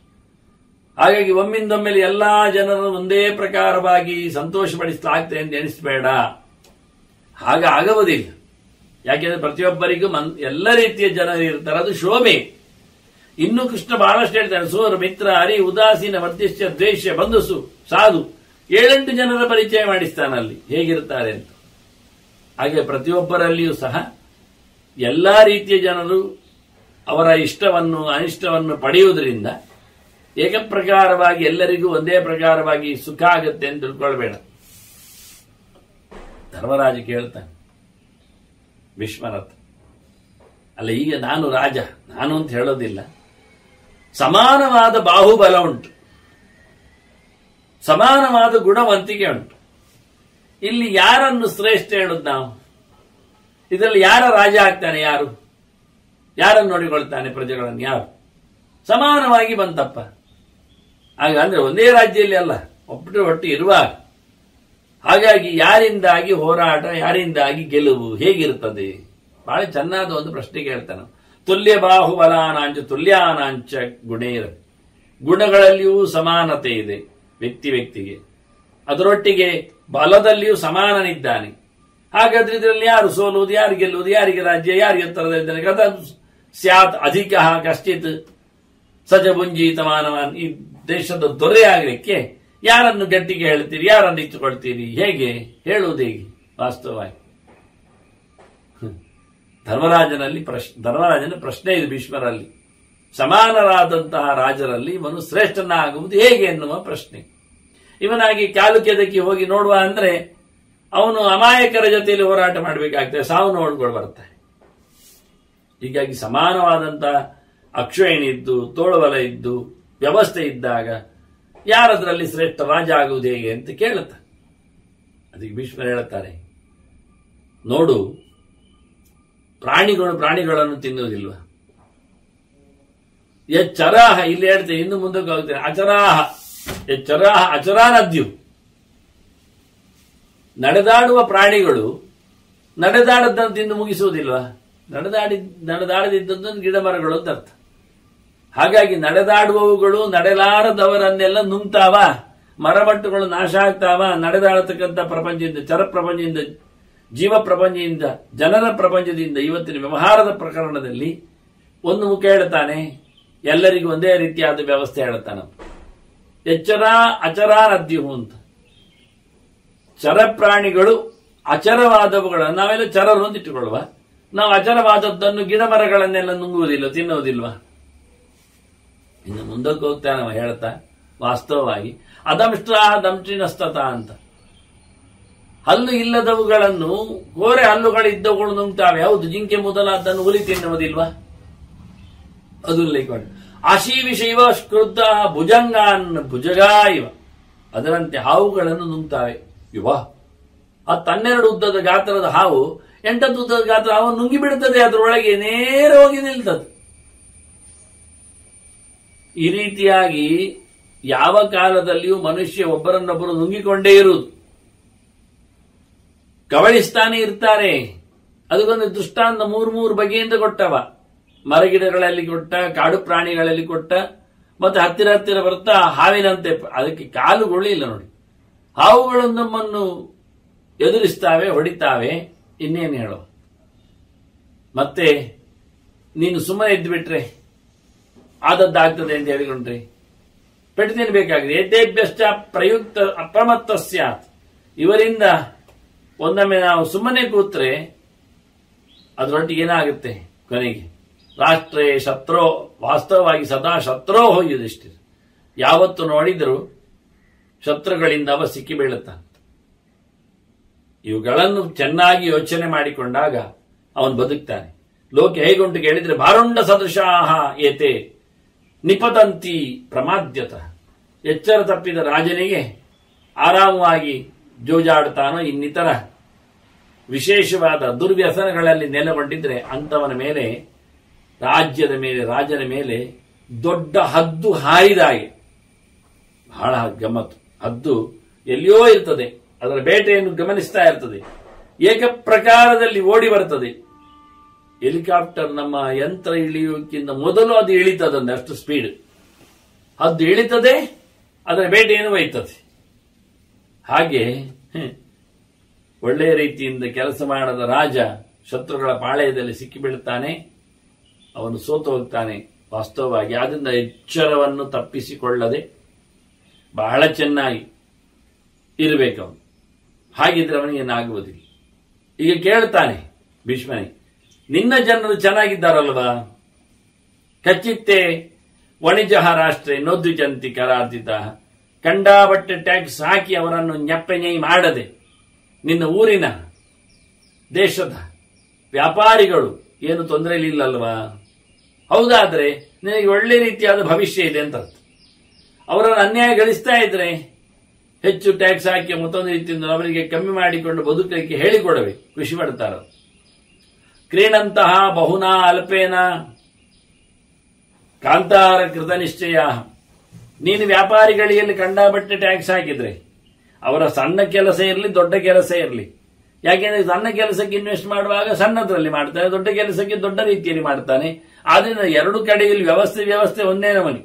ಹಾಗಾಗಿ ಒಮ್ಮಿಂದೊಮ್ಮೆಲೆ ಎಲ್ಲಾ ಜನರನ್ನು ಒಂದೇ ಪ್ರಕಾರವಾಗಿ ಸಂತೋಷಪಡಿಸಲಾಗ್ತದೆ ಎಂದು ಎಣಿಸಬೇಡ. ಹಾಗಾಗುವುದಿಲ್ಲ. ಯಾಕೆಂದ್ರೆ ಪ್ರತಿಯೊಬ್ಬರಿಗೂ ಎಲ್ಲ ರೀತಿಯ ಜನರು ಇರ್ತಾರೆ, ಅದು ಶೋಭೆ. ಇನ್ನು ಕೃಷ್ಣ ಬಹಳಷ್ಟು ಹೇಳ್ತಾನೆ, ಸೋರು ಮಿತ್ರ ಹರಿ ಉದಾಸೀನ ವರ್ತಿಷ್ಯ ದ್ವೇಷ ಬಂಧುಸು ಸಾಧು. 7-8 ಜನರ ಪರಿಚಯ ಮಾಡಿಸ್ತಾನಲ್ಲಿ ಹೇಗಿರ್ತಾರೆ ಅಂತ. ಹಾಗೆ ಪ್ರತಿಯೊಬ್ಬರಲ್ಲಿಯೂ ಸಹ ಎಲ್ಲಾ ರೀತಿಯ ಜನರು ಅವರ ಇಷ್ಟವನ್ನು ಅನಿಷ್ಟವನ್ನು ಪಡೆಯುವುದರಿಂದ ಏಕಪ್ರಕಾರವಾಗಿ ಎಲ್ಲರಿಗೂ ಒಂದೇ ಪ್ರಕಾರವಾಗಿ ಸುಖ ಆಗುತ್ತೆ ಅಂತ ತಿಳ್ಕೊಳ್ಬೇಡ. ಧರ್ಮರಾಜ ಕೇಳ್ತಾನೆ ಭೀಷ್ಮರಥ, ಅಲ್ಲ ಈಗ ನಾನು ರಾಜ, ನಾನು ಅಂತ ಹೇಳೋದಿಲ್ಲ, ಸಮಾನವಾದ ಬಾಹುಬಲ ಉಂಟು, ಸಮಾನವಾದ ಗುಣವಂತಿಕೆ ಉಂಟು. ಇಲ್ಲಿ ಯಾರನ್ನು ಶ್ರೇಷ್ಠ ಹೇಳುದು ನಾವು? ಇದರಲ್ಲಿ ಯಾರ ರಾಜ ಆಗ್ತಾನೆ? ಯಾರನ್ನು ನೋಡಿಕೊಳ್ತಾನೆ ಪ್ರಜೆಗಳನ್ನು? ಯಾರು? ಸಮಾನವಾಗಿ ಬಂತಪ್ಪ. ಹಾಗಂದ್ರೆ ಒಂದೇ ರಾಜ್ಯದಲ್ಲಿ ಅಲ್ಲ, ಒಟ್ಟು ಇರುವಾಗ. ಹಾಗಾಗಿ ಯಾರಿಂದಾಗಿ ಹೋರಾಟ, ಯಾರಿಂದಾಗಿ ಗೆಲುವು ಹೇಗಿರುತ್ತದೆ? ಬಹಳ ಚೆನ್ನಾದ ಒಂದು ಪ್ರಶ್ನೆ ಕೇಳ್ತಾನೆ. ತುಲ್ಯ ಬಾಹುಬಲಾನಾಂಚ ತುಲ್ಯಾನಾಂಚ ಗುಣೇರ. ಗುಣಗಳಲ್ಲಿಯೂ ಸಮಾನತೆ ಇದೆ ವ್ಯಕ್ತಿಗೆ, ಅದರೊಟ್ಟಿಗೆ ಬಲದಲ್ಲಿಯೂ ಸಮಾನನಿದ್ದಾನೆ. ಹಾಗಾದ್ರೆ ಇದರಲ್ಲಿ ಯಾರು ಸೋಲುವುದು, ಯಾರು ಗೆಲ್ಲುವುದು, ಯಾರಿಗೆ ರಾಜ್ಯ, ಯಾರಿಗೆ ಎತ್ತರದಲ್ಲಿದ್ದಾನೆ? ಕಥ ಸ್ಯಾತ್ ಅಧಿಕ ಕಶ್ಚಿತ್ ಸಜಭುಂಜೀತ ಮಾನವನ್. ಈ ದೇಶದ ದೊರೆ ಆಗಲಿಕ್ಕೆ ಯಾರನ್ನು ಗಟ್ಟಿಗೆ ಹೇಳ್ತೀರಿ, ಯಾರನ್ನು ಇಟ್ಟುಕೊಳ್ತೀರಿ? ಹೇಗೆ ಹೇಳುವುದು? ಹೇಗೆ ವಾಸ್ತವವಾಗಿ? ಧರ್ಮರಾಜನ ಪ್ರಶ್ನೆ ಇದು ಭೀಷ್ಮರಲ್ಲಿ. ಸಮಾನರಾದಂತಹ ರಾಜರಲ್ಲಿ ಇವನು ಶ್ರೇಷ್ಠನಾಗುವುದು ಹೇಗೆ ಎನ್ನುವ ಪ್ರಶ್ನೆ. ಇವನಾಗಿ ಕಾಲುಕೆದಕ್ಕೆ ಹೋಗಿ ನೋಡುವ ಅಂದ್ರೆ ಅವನು ಅಮಾಯಕರ ಜೊತೆಯಲ್ಲಿ ಹೋರಾಟ ಮಾಡಬೇಕಾಗ್ತದೆ, ಸಾವು ನೋಡ್ಕೊಂಡು ಬರ್ತಾನೆ. ಹೀಗಾಗಿ ಸಮಾನವಾದಂತಹ ಅಕ್ಷೋಹಿಣಿ ಇದ್ದು ತೋಳುಬಲ ಇದ್ದು ವ್ಯವಸ್ಥೆ ಇದ್ದಾಗ ಯಾರದ್ರಲ್ಲಿ ಶ್ರೇಷ್ಠ ರಾಜ ಆಗುವುದು ಹೇಗೆ ಅಂತ ಕೇಳುತ್ತ. ಅದಕ್ಕೆ ಭೀಷ್ಮರು ಹೇಳುತ್ತಾರೆ, ನೋಡು, ಪ್ರಾಣಿಗಳನ್ನು ತಿನ್ನುವುದಿಲ್ವ? ಎಚ್ಚರಾಹ, ಇಲ್ಲಿ ಹೇಳ್ತೇನೆ, ಇನ್ನು ಮುಂದಕ್ಕೆ ಹೋಗ್ತೇನೆ. ಅಚರಾಹ ಎಚ್ಚರಾಹ ಅಚರಾನದ್ಯು, ನಡೆದಾಡುವ ಪ್ರಾಣಿಗಳು ನಡೆದಾಡದ್ದನ್ನು ತಿಂದು ಮುಗಿಸುವುದಿಲ್ವಾ? ನಡೆದಾಡದಿದ್ದದ್ದು ಗಿಡ ಮರಗಳು ಅಂತ ಅರ್ಥ. ಹಾಗಾಗಿ ನಡೆದಾಡುವವುಗಳು ನಡೆಲಾರದವರನ್ನೆಲ್ಲ ನುಂಗ್ತಾವ, ಮರಮಟ್ಟುಗಳು ನಾಶ ಆಗ್ತಾವ. ನಡೆದಾಡತಕ್ಕಂಥ ಪ್ರಪಂಚದಿಂದ, ಚರ ಪ್ರಪಂಚದಿಂದ, ಜೀವ ಪ್ರಪಂಚದಿಂದ, ಜನರ ಪ್ರಪಂಚದಿಂದ ಇವತ್ತಿನ ವ್ಯವಹಾರದ ಪ್ರಕರಣದಲ್ಲಿ ಒಂದು ಮುಖ ಹೇಳ್ತಾನೆ, ಎಲ್ಲರಿಗೂ ಒಂದೇ ರೀತಿಯಾದ ವ್ಯವಸ್ಥೆ ಹೇಳ್ತಾನ. ಎಚ್ಚರ ಅಚರಾನದ್ಯು ಅಂತ. ಚರ ಪ್ರಾಣಿಗಳು ಅಚರವಾದವುಗಳನ್ನು ನಾವೆಲ್ಲ ಚರರು ಅಂತ ಇಟ್ಟುಕೊಳ್ಳುವ. ನಾವು ಅಚರವಾದದ್ದನ್ನು ಗಿಡ ಮರಗಳನ್ನೆಲ್ಲ ನುಂಗುವುದಿಲ್ಲ, ತಿನ್ನುವುದಿಲ್ವಾ? ಇನ್ನು ಮುಂದಕ್ಕೆ ಹೋಗ್ತಾನೆ ಅವ ಹೇಳ್ತಾ, ವಾಸ್ತವವಾಗಿ ದಂಷ್ಟಿನಸ್ತತ ಅಂತ, ಹಲ್ಲು ಇಲ್ಲದವುಗಳನ್ನು, ಕೋರೆ ಹಲ್ಲುಗಳಿದ್ದವುಗಳು ನುಂಗ್ತಾವೆ. ಹೌದು, ಜಿಂಕೆ ಮೊದಲಾದನ್ನು ಹುಲಿ ತಿನ್ನುವುದಿಲ್ವಾ? ಅದು ಲೈಕ್ ಆಶೀವಿಷೈವ ಸ್ಕೃತ ಭುಜಂಗಾನ್ ಭುಜಗಾ ಇವ, ಅದರಂತೆ ಹಾವುಗಳನ್ನು ನುಂಗ್ತಾವೆ. ಇವ 12 ಉದ್ದದ ಗಾತ್ರದ ಹಾವು 8 ಉದ್ದದ ಗಾತ್ರ ಹಾವು ನುಂಗಿ ಬಿಡುತ್ತದೆ, ಅದರೊಳಗೆ ನೇರ ಹೋಗಿ ನಿಲ್ತದೆ. ಈ ರೀತಿಯಾಗಿ ಯಾವ ಕಾಲದಲ್ಲಿಯೂ ಮನುಷ್ಯ ಒಬ್ಬರನ್ನೊಬ್ಬರು ನುಂಗಿಕೊಂಡೇ ಇರುವುದು, ಕವಳಿಸ್ತಾನೆ ಇರ್ತಾರೆ. ಅದಕ್ಕೊಂದು ದೃಷ್ಟಾಂತ 3 ಬಗೆಯಿಂದ ಕೊಟ್ಟವ. ಮರಗಿಡಗಳಲ್ಲಿ ಕೊಟ್ಟ, ಕಾಡು ಪ್ರಾಣಿಗಳಲ್ಲಿ ಕೊಟ್ಟ, ಮತ್ತೆ ಹತ್ತಿರ ಬರ್ತಾ ಹಾವಿನಂತೆ ಅದಕ್ಕೆ ಕಾಲುಗಳು ಇಲ್ಲ ನೋಡಿ. ಹಾವುಗಳು ನಮ್ಮನ್ನು ಎದುರಿಸ್ತಾವೆ, ಹೊಡಿತಾವೆ, ಇನ್ನೇನು ಹೇಳೋ. ಮತ್ತೆ ನೀನು ಸುಮ್ಮನೆ ಎದ್ದು ಬಿಟ್ರೆ ಆದದ್ದಾಗ್ತದೆ ಅಂತ ಹೇಳಿಕೊಂಡ್ರೆ ಪೆಟ್ಟು ತಿನ್ಬೇಕಾಗಿದೆ. ಏತೇಭ್ಯಶ್ಚ ಪ್ರಯುಕ್ತ ಅಪ್ರಮತ್ತ ಸ್ಯಾತ್, ಇವರಿಂದ ಒಂದೊಮ್ಮೆ ನಾವು ಸುಮ್ಮನೆ ಕೂತ್ರೆ ಅದರೊಟ್ಟಿಗೆ ಏನಾಗುತ್ತೆ ಕೊನೆಗೆ? ರಾಷ್ಟ್ರೇ ಶತ್ರೋ, ವಾಸ್ತವವಾಗಿ ಸದಾ ಶತ್ರೋ ಹೋಯುದಿಷ್ಟು. ಯಾವತ್ತು ನೋಡಿದರೂ ಶತ್ರುಗಳಿಂದ ಅವ ಸಿಕ್ಕಿ ಬೀಳುತ್ತಾನೆ. ಇವುಗಳನ್ನು ಚೆನ್ನಾಗಿ ಯೋಚನೆ ಮಾಡಿಕೊಂಡಾಗ ಅವನು ಬದುಕ್ತಾನೆ. ಲೋಕ ಹೇಗುಂಟು ಕೇಳಿದ್ರೆ, ಭಾರುಂಡ ಸದೃಶಾಹ ಏತೆ ನಿಪತಂತಿ ಪ್ರಮಾದ್ಯತ. ಎಚ್ಚರ ತಪ್ಪಿದ ರಾಜನಿಗೆ ಆರಾಮವಾಗಿ ಜೋಜಾಡುತ್ತಾನೋ ಇನ್ನಿತರ ವಿಶೇಷವಾದ ದುರ್ವ್ಯಸನಗಳಲ್ಲಿ ನೆಲೆಗೊಂಡಿದ್ರೆ ಅಂಥವನ ಮೇಲೆ, ರಾಜ್ಯದ ಮೇಲೆ, ರಾಜನ ಮೇಲೆ ದೊಡ್ಡ ಹದ್ದು ಹಾರಿದಾಗೆ. ಬಹಳ ಗಮ್ಮತ್ತು. ಹದ್ದು ಎಲ್ಲಿಯೋ ಇರ್ತದೆ, ಅದರ ಬೇಟೆಯನ್ನು ಗಮನಿಸ್ತಾ ಇರ್ತದೆ, ಏಕಪ್ರಕಾರದಲ್ಲಿ ಓಡಿ ಬರ್ತದೆ. ಹೆಲಿಕಾಪ್ಟರ್ ನಮ್ಮ ಯಂತ್ರ ಇಳಿಯೋಕ್ಕಿಂತ ಮೊದಲು ಅದು ಇಳಿತದಂತೆ, ಅಷ್ಟು ಸ್ಪೀಡ್. ಹದ್ದು ಇಳಿತದೆ, ಅದರ ಬೇಟೆಯನ್ನು ಒಯ್ತದೆ. ಹಾಗೆ ಒಳ್ಳೆಯ ರೀತಿಯಿಂದ ಕೆಲಸ ಮಾಡದ ರಾಜ ಶತ್ರುಗಳ ಪಾಳೆಯದಲ್ಲಿ ಸಿಕ್ಕಿಬೀಳುತ್ತಾನೆ, ಅವನು ಸೋತು ಹೋಗ್ತಾನೆ. ವಾಸ್ತವವಾಗಿ ಆದ್ದರಿಂದ ಎಚ್ಚರವನ್ನು ತಪ್ಪಿಸಿಕೊಳ್ಳದೆ ಬಹಳ ಚೆನ್ನಾಗಿ ಇರಬೇಕವನು. ಹಾಗಿದ್ರೆ ಅವನಿಗೇನಾಗುವುದಿಲ್ಲ. ಈಗ ಕೇಳ್ತಾನೆ ಭೀಷ್ಮನೇ, ನಿನ್ನ ಜನರು ಚೆನ್ನಾಗಿದ್ದಾರಲ್ವಾ? ಕಚ್ಚಿತ್ತೆ ವಾಣಿಜ್ಯ ರಾಷ್ಟ್ರೇ ನೋದ್ವಿಚಂತಿ ಕರಾರ್ಧಿತ. ಕಂಡಾಬಟ್ಟೆ ಟ್ಯಾಕ್ಸ್ ಹಾಕಿ ಅವರನ್ನು ನೆಪ್ಪೆನೈ ಮಾಡದೆ ನಿನ್ನ ಊರಿನ ದೇಶದ ವ್ಯಾಪಾರಿಗಳು ಏನು ತೊಂದರೆ ಇಲ್ಲಲ್ವಾ? ಹೌದಾದ್ರೆ ನಿನಗೆ ಒಳ್ಳೆ ರೀತಿಯಾದ ಭವಿಷ್ಯ ಇದೆ ಅಂತ ಅರ್ಥ. ಅವರನ್ನು ಅನ್ಯಾಯ ಗಳಿಸ್ತಾ ಇದ್ರೆ ಹೆಚ್ಚು ಟ್ಯಾಕ್ಸ್ ಹಾಕಿ ಮತ್ತೊಂದು ರೀತಿಯಿಂದ ಅವರಿಗೆ ಕಮ್ಮಿ ಮಾಡಿಕೊಂಡು ಬದುಕಲಿಕ್ಕೆ ಹೇಳಿಕೊಡಬೇಕು. ಖುಷಿ ಪಡ್ತಾರ. ಕ್ರೀಣಂತಹ ಬಹುನಾ ಅಲ್ಪೇನ ಕಾಂತಾರ ಕೃತ ನಿಶ್ಚಯ. ನೀನು ವ್ಯಾಪಾರಿಗಳಿಗೆ ಕಂಡಾಬಟ್ಟೆ ಟ್ಯಾಕ್ಸ್ ಹಾಕಿದ್ರೆ ಅವರ ಸಣ್ಣ ಕೆಲಸ ಇರಲಿ ದೊಡ್ಡ ಕೆಲಸ ಇರಲಿ, ಯಾಕೆಂದ್ರೆ ಸಣ್ಣ ಕೆಲಸಕ್ಕೆ ಇನ್ವೆಸ್ಟ್ ಮಾಡುವಾಗ ಸಣ್ಣದ್ರಲ್ಲಿ ಮಾಡ್ತಾನೆ, ದೊಡ್ಡ ಕೆಲಸಕ್ಕೆ ದೊಡ್ಡ ರೀತಿಯಲ್ಲಿ ಮಾಡ್ತಾನೆ. ಆದ್ರಿಂದ ಎರಡು ಕಡೆಯಲ್ಲಿ ವ್ಯವಸ್ಥೆ ಒಂದೇ ನಮನಿ.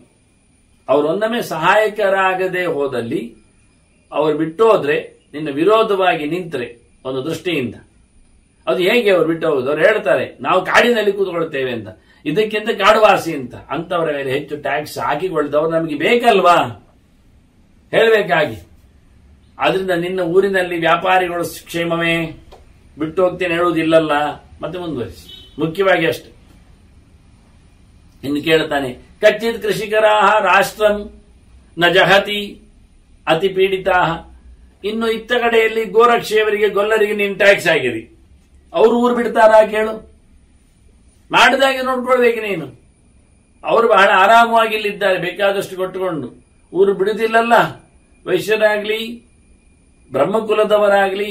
ಅವರೊಂದೊಮ್ಮೆ ಸಹಾಯಕರಾಗದೆ ಹೋದಲ್ಲಿ, ಅವರು ಬಿಟ್ಟು ಹೋದ್ರೆ, ನಿನ್ನ ವಿರೋಧವಾಗಿ ನಿಂತರೆ ಒಂದು ದೃಷ್ಟಿಯಿಂದ ಅದು ಹೇಗೆ ಅವರು ಬಿಟ್ಟು ಹೋಗುದು? ಅವ್ರು ಹೇಳ್ತಾರೆ ನಾವು ಕಾಡಿನಲ್ಲಿ ಕೂತ್ಕೊಳ್ತೇವೆ ಅಂತ, ಇದಕ್ಕಿಂತ ಕಾಡುವಾಸಿ ಅಂತ. ಅಂತವರ ಮೇಲೆ ಹೆಚ್ಚು ಟ್ಯಾಕ್ಸ್ ಹಾಕಿಕೊಳ್ಳದವ್ರು ನಮಗೆ ಬೇಕಲ್ವಾ ಹೇಳಬೇಕಾಗಿ. ಆದ್ರಿಂದ ನಿನ್ನ ಊರಿನಲ್ಲಿ ವ್ಯಾಪಾರಿಗಳು ಕ್ಷೇಮವೇ, ಬಿಟ್ಟು ಹೋಗ್ತೇನೆ ಹೇಳುವುದಿಲ್ಲಲ್ಲ. ಮತ್ತೆ ಮುಂದುವರಿಸಿ, ಮುಖ್ಯವಾಗಿ ಅಷ್ಟೆ. ಇನ್ನು ಕೇಳ್ತಾನೆ, ಕಚ್ಚಿತ್ ಕೃಷಿಕರಾಹ ರಾಷ್ಟ್ರಂ ನ ಜಹತಿ ಅತಿ ಪೀಡಿತಾ. ಇನ್ನು ಇತ್ತ ಕಡೆಯಲ್ಲಿ ಗೋರಕ್ಷೆಯವರಿಗೆ ಗೊಲ್ಲರಿಗೆ ನೀನು ಟ್ಯಾಕ್ಸ್ ಆಗಿರಿ, ಅವರು ಊರು ಬಿಡ್ತಾರಾ ಕೇಳು? ಮಾಡಿದಾಗೆ ನೋಡ್ಕೊಳ್ಬೇಕು ನೀನು. ಅವರು ಬಹಳ ಆರಾಮವಾಗಿ ಇಲ್ಲಿದ್ದಾರೆ, ಬೇಕಾದಷ್ಟು ಕೊಟ್ಟುಕೊಂಡು. ಊರು ಬಿಡುವುದಿಲ್ಲಲ್ಲ. ವೈಶ್ಯರಾಗ್ಲಿ, ಬ್ರಹ್ಮಕುಲದವರಾಗ್ಲಿ,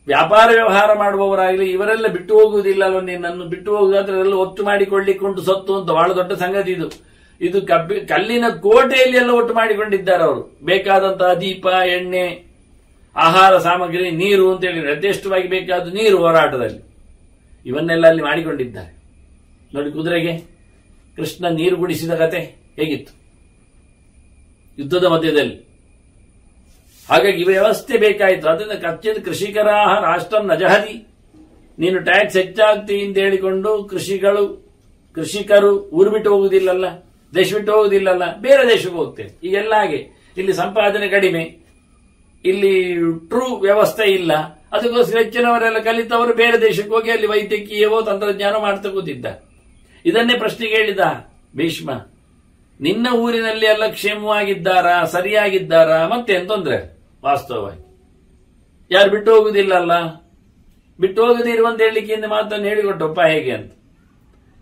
ವ್ಯಾಪಾರ ವ್ಯವಹಾರ ಮಾಡುವವರಾಗ್ಲಿ, ಇವರೆಲ್ಲ ಬಿಟ್ಟು ಹೋಗುವುದಿಲ್ಲಲ್ಲ. ನಿನ್ನನ್ನು ಬಿಟ್ಟು ಹೋಗುದಾದ್ರೆ ಎಲ್ಲ ಒಟ್ಟು ಮಾಡಿಕೊಳ್ಳಿಕ್ಕುಂಟು ಸತ್ತು ಅಂತ ಬಹಳ ದೊಡ್ಡ ಸಂಗತಿ ಇದು. ಇದು ಕಲ್ಲಿನ ಕೋಟೆಯಲ್ಲಿ ಎಲ್ಲ ಒಟ್ಟು ಮಾಡಿಕೊಂಡಿದ್ದಾರೆ ಅವರು. ಬೇಕಾದಂತಹ ದೀಪ, ಎಣ್ಣೆ, ಆಹಾರ ಸಾಮಗ್ರಿ, ನೀರು ಅಂತ ಹೇಳಿ ಯಥೇಷ್ಟವಾಗಿ ಬೇಕಾದ ನೀರು ಹೋರಾಟದಲ್ಲಿ ಇವನ್ನೆಲ್ಲ ಅಲ್ಲಿ ಮಾಡಿಕೊಂಡಿದ್ದಾರೆ. ನೋಡಿ, ಕುದುರೆಗೆ ಕೃಷ್ಣ ನೀರು ಗುಡಿಸಿದ ಕತೆ ಹೇಗಿತ್ತು ಯುದ್ಧದ ಮಧ್ಯದಲ್ಲಿ. ಹಾಗಾಗಿ ವ್ಯವಸ್ಥೆ ಬೇಕಾಯಿತು. ಅದರಿಂದ ಕಚ್ಚಿದ ಕೃಷಿಕರ ರಾಷ್ಟ್ರ ನಜಹದಿ, ನೀನು ಟ್ಯಾಕ್ಸ್ ಹೆಚ್ಚಾಗ್ತಿ ಅಂತ ಹೇಳಿಕೊಂಡು ಕೃಷಿಕರು ಊರು ಬಿಟ್ಟು ಹೋಗುವುದಿಲ್ಲಲ್ಲ, ದೇಶ ಬಿಟ್ಟು ಹೋಗುವುದಿಲ್ಲಲ್ಲ, ಬೇರೆ ದೇಶಕ್ಕೆ ಹೋಗ್ತೇವೆ. ಈಗೆಲ್ಲ ಹಾಗೆ. ಇಲ್ಲಿ ಸಂಪಾದನೆ ಕಡಿಮೆ, ಇಲ್ಲಿ ಟ್ರೂ ವ್ಯವಸ್ಥೆ ಇಲ್ಲ. ಅದಕ್ಕೋಸ್ಕರ ಹೆಚ್ಚಿನವರೆಲ್ಲ ಕಲಿತವರು ಬೇರೆ ದೇಶಕ್ಕೆ ಹೋಗಿ ಅಲ್ಲಿ ವೈದ್ಯಕೀಯವೋ ತಂತ್ರಜ್ಞಾನ ಮಾಡ್ತಾ ಕೂತಿದ್ದಾರೆ. ಇದನ್ನೇ ಪ್ರಶ್ನೆಗೆ ಹೇಳಿದ ಭೀಷ್ಮ, ನಿನ್ನ ಊರಿನಲ್ಲಿ ಎಲ್ಲ ಕ್ಷೇಮವಾಗಿದ್ದಾರಾ, ಸರಿಯಾಗಿದ್ದಾರಾ, ಮತ್ತೇನು ತೊಂದರೆ? ವಾಸ್ತವವಾಗಿ ಯಾರು ಬಿಟ್ಟು ಹೋಗುದಿಲ್ಲಲ್ಲ. ಬಿಟ್ಟು ಹೋಗದೇ ಇರುವಂತ ಹೇಳಿಕೆಯಿಂದ ಮಾತನ್ನು ಹೇಳಿಕೊಟ್ಟಪ್ಪ ಹೇಗೆ ಅಂತ.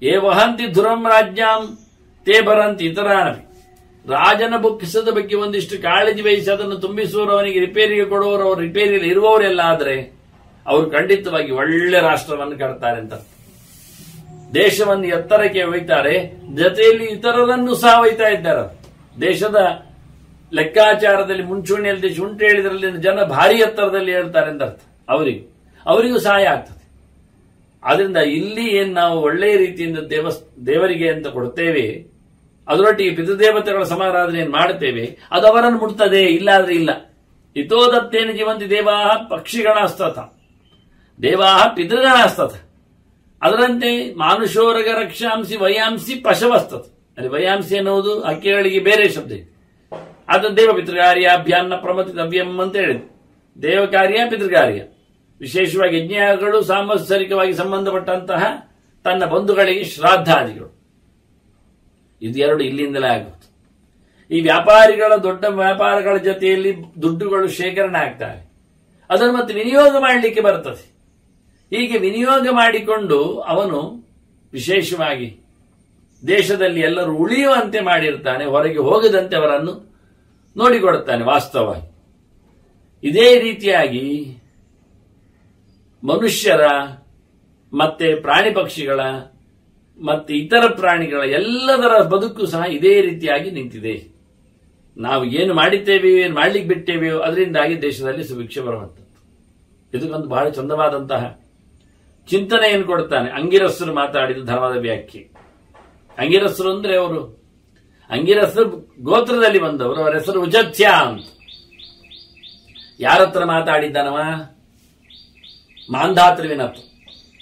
ಏ ವಹಂತಿ ಧುರಂ ರಾಜ್ಯಾಂ ತೇ ಬರಂತಿ ಇತರಾನಪಿ. ರಾಜನ ಬೊಕ್ಕಿಸದ ಬಗ್ಗೆ ಒಂದಿಷ್ಟು ಕಾಳಜಿ ವಹಿಸಿ ಅದನ್ನು ತುಂಬಿಸುವವರು, ಅವನಿಗೆ ರಿಪೇರಿಗೆ ಕೊಡುವವರು, ಅವರು ರಿಪೇರಿಯಲ್ಲಿ ಇರುವವರೆಲ್ಲ ಆದರೆ ಅವರು ಖಂಡಿತವಾಗಿ ಒಳ್ಳೆ ರಾಷ್ಟ್ರವನ್ನು ಕಟ್ತಾರೆ ಅಂತ. ದೇಶವನ್ನು ಎತ್ತರಕ್ಕೆ ಒಯ್ತಾರೆ, ಜೊತೆಯಲ್ಲಿ ಇತರರನ್ನು ಸಹ ಒಯ್ತಾ ಇದ್ದಾರೆ. ದೇಶದ ಲೆಕ್ಕಾಚಾರದಲ್ಲಿ ಮುಂಚೂಣಿಯಲ್ಲಿ ಶುಂಠಿ ಹೇಳಿದ್ರಲ್ಲಿ ಜನ ಭಾರಿ ಎತ್ತರದಲ್ಲಿ ಹೇಳ್ತಾರೆ ಅಂತ ಅರ್ಥ. ಅವರಿಗೂ ಸಹಾಯ ಆಗ್ತದೆ. ಆದ್ರಿಂದ ಇಲ್ಲಿ ಏನ್ ನಾವು ಒಳ್ಳೆಯ ರೀತಿಯಿಂದ ದೇವರಿಗೆ ಅಂತ ಕೊಡ್ತೇವೆ, ಅದರೊಟ್ಟಿಗೆ ಪಿತೃದೇವತೆಗಳ ಸಮಾರಾಧನೆಯನ್ನು ಮಾಡುತ್ತೇವೆ, ಅದು ಅವರನ್ನು ಮುಟ್ತದೆ. ಇಲ್ಲಾದ್ರೆ ಇಲ್ಲ. ಹಿತೋದತ್ತೇನ ಜೀವಂತಿ ದೇವಾ ಪಕ್ಷಿಗಣಸ್ತಥ ದೇವಾ ಪಿತೃಗಣಸ್ತಥ. ಅದರಂತೆ ಮಾನುಷೋರಗ ರಕ್ಷಾಂಸಿ ವಯಾಂಸಿ ಪಶವಸ್ತತ. ಅಲ್ಲಿ ವಯಾಂಸಿ ಎನ್ನುವುದು ಹಕ್ಕಿಗಳಿಗೆ ಬೇರೆ ಶಬ್ದ ಇದೆ. ಅದು ದೇವ ಪಿತೃಕಾರ್ಯ ಅಭ್ಯಾನ್ನ ಪ್ರಮತಿತವ್ಯಂ ಅಂತ ಹೇಳಿದ್ರು. ದೇವ ಕಾರ್ಯ, ಪಿತೃಕಾರ್ಯ, ವಿಶೇಷವಾಗಿ ಯಜ್ಞಗಳು, ಸಾಂವತ್ಸರಿಕವಾಗಿ ಸಂಬಂಧಪಟ್ಟಂತಹ ತನ್ನ ಬಂಧುಗಳಿಗೆ ಶ್ರಾದ್ದಾದಿಗಳು, ಇದು ಎರಡು ಇಲ್ಲಿಂದಲೇ ಆಗುತ್ತೆ. ಈ ವ್ಯಾಪಾರಿಗಳ ದೊಡ್ಡ ವ್ಯಾಪಾರಗಳ ಜೊತೆಯಲ್ಲಿ ದುಡ್ಡುಗಳು ಶೇಖರಣೆ ಆಗ್ತವೆ. ಅದನ್ನು ಮತ್ತೆ ವಿನಿಯೋಗ ಮಾಡಲಿಕ್ಕೆ ಬರ್ತದೆ. ಹೀಗೆ ವಿನಿಯೋಗ ಮಾಡಿಕೊಂಡು ಅವನು ವಿಶೇಷವಾಗಿ ದೇಶದಲ್ಲಿ ಎಲ್ಲರೂ ಉಳಿಯುವಂತೆ ಮಾಡಿರ್ತಾನೆ, ಹೊರಗೆ ಹೋಗದಂತೆ ಅವರನ್ನು ನೋಡಿಕೊಡುತ್ತಾನೆ. ವಾಸ್ತವವಾಗಿ ಇದೇ ರೀತಿಯಾಗಿ ಮನುಷ್ಯರ ಮತ್ತೆ ಪ್ರಾಣಿ ಪಕ್ಷಿಗಳ ಮತ್ತೆ ಇತರ ಪ್ರಾಣಿಗಳ ಎಲ್ಲದರ ಬದುಕು ಸಹ ಇದೇ ರೀತಿಯಾಗಿ ನಿಂತಿದೆ. ನಾವು ಏನು ಮಾಡಿದ್ದೇವೆಯೋ, ಏನು ಮಾಡ್ಲಿಕ್ಕೆ ಬಿಟ್ಟೇವೆಯೋ ಅದರಿಂದಾಗಿ ದೇಶದಲ್ಲಿ ಸುಭಿಕ್ಷೆ ಬರುವಂಥದ್ದು. ಇದಕ್ಕೊಂದು ಬಹಳ ಚಂದವಾದಂತಹ ಚಿಂತನೆಯನ್ನು ಕೊಡ್ತಾನೆ ಅಂಗಿರಸರು ಮಾತಾಡಿದ ಧರ್ಮದ ವ್ಯಾಖ್ಯೆ. ಅಂಗಿರಸರು ಅಂದ್ರೆ ಅವರು ಅಂಗಿರಸರು ಗೋತ್ರದಲ್ಲಿ ಬಂದವರು. ಅವರ ಹೆಸರು ಉಜತ್ಯ ಅಂತ. ಯಾರತ್ರ ಮಾತಾಡಿದ್ದಾನವ? ಮಾಂಧಾತೃವಿನ ಹತ್ರ,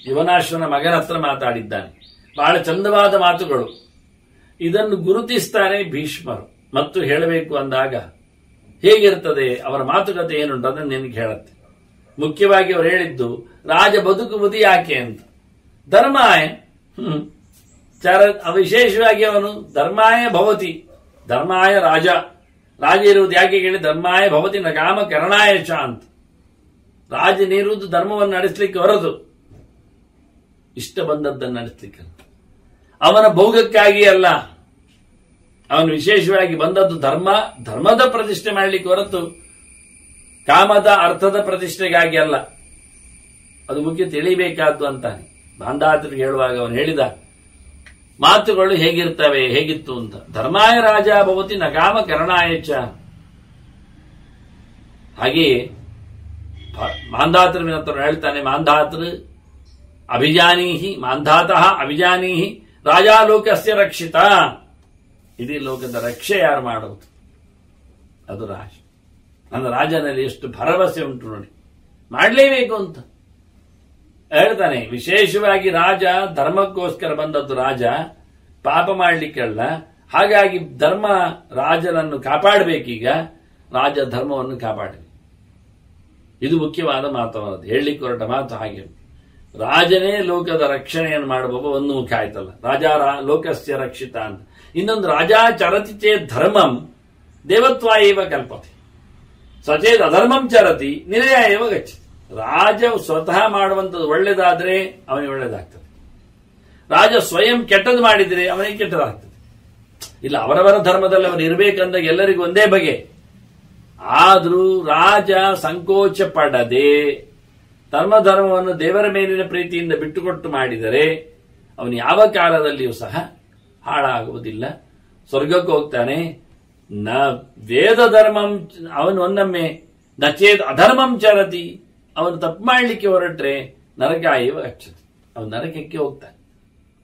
ಯುವನಾಶ್ವನ ಮಗನ ಹತ್ರ ಮಾತಾಡಿದ್ದಾನೆ. ಬಹಳ ಚಂದವಾದ ಮಾತುಗಳು. ಇದನ್ನು ಗುರುತಿಸ್ತಾನೆ ಭೀಷ್ಮರು. ಮತ್ತು ಹೇಳಬೇಕು ಅಂದಾಗ ಹೇಗಿರ್ತದೆ ಅವರ ಮಾತುಕತೆ ಏನುಂಟು ಅದನ್ನು ನಿನಗೆ ಹೇಳುತ್ತೆ. ಮುಖ್ಯವಾಗಿ ಅವರು ಹೇಳಿದ್ದು ರಾಜ ಬದುಕುವುದು ಯಾಕೆ ಅಂತ. ಧರ್ಮಾಯ ವಿಶೇಷವಾಗಿ ಅವನು ಧರ್ಮಾಯ ಭವತಿ, ಧರ್ಮಾಯ ರಾಜ ಇರುವುದು ಯಾಕೆ ಹೇಳಿ ಧರ್ಮಾಯ ಭವತಿ ನ ಕಾಮ ಕರಣಾಯ ಚ ಅಂತ. ರಾಜನಿರುವುದು ಧರ್ಮವನ್ನು ನಡೆಸಲಿಕ್ಕೆ ಹೊರತು ಇಷ್ಟ ಬಂದದ್ದನ್ನು ನಡೆಸಲಿಕ್ಕೆ, ಅವನ ಭೋಗಕ್ಕಾಗಿ ಅಲ್ಲ. ಅವನು ವಿಶೇಷವಾಗಿ ಬಂದದ್ದು ಧರ್ಮದ ಪ್ರತಿಷ್ಠೆ ಮಾಡಲಿಕ್ಕೆ ಹೊರತು ಕಾಮದ ಅರ್ಥದ ಪ್ರತಿಷ್ಠೆಗಾಗಿ ಅಲ್ಲ. ಅದು ಮುಖ್ಯ ತಿಳಿಬೇಕಾದ್ದು ಅಂತಾನೆ. ಬಾಂಧಾತರಿಗೆ ಹೇಳುವಾಗ ಅವನು ಹೇಳಿದ ಮಾತುಗಳು ಹೇಗಿತ್ತು ಅಂತ. ಧರ್ಮಾಯ ರಾಜ ಭವತಿ ನ ಕಾಮ ಕರಣಾಯ ಚ. ಹಾಗೆಯೇ ಮಾಂಧಾತೃವಿನ ಹತ್ರ ಹೇಳ್ತಾನೆ, ಮಾಂಧಾತೃ ಅಭಿಜಾನೀಹಿ ಮಾಂಧಾತಃ ಅಭಿಜಾನೀಹಿ ರಾಜಾಲೋಕಸ್ಯ ರಕ್ಷಿತ. ಇಡೀ ಲೋಕದ ರಕ್ಷೆ ಯಾರು ಮಾಡುವುದು? ಅದು ರಾಜ. ನನ್ನ ರಾಜನಲ್ಲಿ ಎಷ್ಟು ಭರವಸೆ ಉಂಟು ನೋಡಿ, ಮಾಡಲೇಬೇಕು ಅಂತ ಹೇಳ್ತಾನೆ. ವಿಶೇಷವಾಗಿ ರಾಜ ಧರ್ಮಕ್ಕೋಸ್ಕರ ಬಂದದ್ದು. ರಾಜ ಪಾಪ ಮಾಡಲಿಕ್ಕಲ್ಲ. ಹಾಗಾಗಿ ಧರ್ಮ ರಾಜನನ್ನು ಕಾಪಾಡಬೇಕೀಗ. ರಾಜ ಧರ್ಮವನ್ನು ಕಾಪಾಡಬೇಕು. ಇದು ಮುಖ್ಯವಾದ ಮಾತವಾದ ಹೇಳಲಿಕ್ಕೆ ಹೊರಟ ಮಾತು. ಹಾಗೆ ರಾಜನೇ ಲೋಕದ ರಕ್ಷಣೆಯನ್ನು ಮಾಡುವ ಒಂದು ಮುಖ್ಯ ಆಯ್ತಲ್ಲ, ರಾಜ ಲೋಕಸ್ಯ ರಕ್ಷಿತ ಅಂತ. ಇನ್ನೊಂದು ರಾಜ ಚರತಿ ಚೇತ್ ಧರ್ಮಂ ದೇವತ್ವ ಏವ ಕಲ್ಪತೆ, ಸಚೇತ್ ಅಧರ್ಮಂ ಚರತಿ ನಿಲಯ ಏವ ಗಚ್ಚತಿ. ರಾಜ ಸ್ವತಃ ಮಾಡುವಂಥದ್ದು ಒಳ್ಳೇದಾದ್ರೆ ಅವನಿಗೆ ಒಳ್ಳೇದಾಗ್ತದೆ. ರಾಜ ಸ್ವಯಂ ಕೆಟ್ಟದ್ದು ಮಾಡಿದರೆ ಅವನಿಗೆ ಕೆಟ್ಟದಾಗ್ತದೆ. ಇಲ್ಲ, ಅವರವರ ಧರ್ಮದಲ್ಲಿ ಅವರು ಇರಬೇಕಂದಾಗ ಎಲ್ಲರಿಗೂ ಒಂದೇ ಬಗೆ. ಆದ್ರೂ ರಾಜ ಸಂಕೋಚ ಪಡದೆ ಧರ್ಮವನ್ನು ದೇವರ ಮೇಲಿನ ಪ್ರೀತಿಯಿಂದ ಬಿಟ್ಟುಕೊಟ್ಟು ಮಾಡಿದರೆ ಅವನು ಯಾವ ಕಾಲದಲ್ಲಿಯೂ ಸಹ ಹಾಳಾಗುವುದಿಲ್ಲ, ಸ್ವರ್ಗಕ್ಕೆ ಹೋಗ್ತಾನೆ. ನ ವೇದ ಧರ್ಮಂ, ಅವನು ಒಂದೊಮ್ಮೆ ನಚೇತ್ ಅಧರ್ಮಂ ಚರತಿ, ಅವನು ತಪ್ಪು ಮಾಡಲಿಕ್ಕೆ ಹೊರಟ್ರೆ ನರಕಾಯವ ಗಚ್ಚತಿ, ಅವನು ನರಕಕ್ಕೆ ಹೋಗ್ತಾನೆ.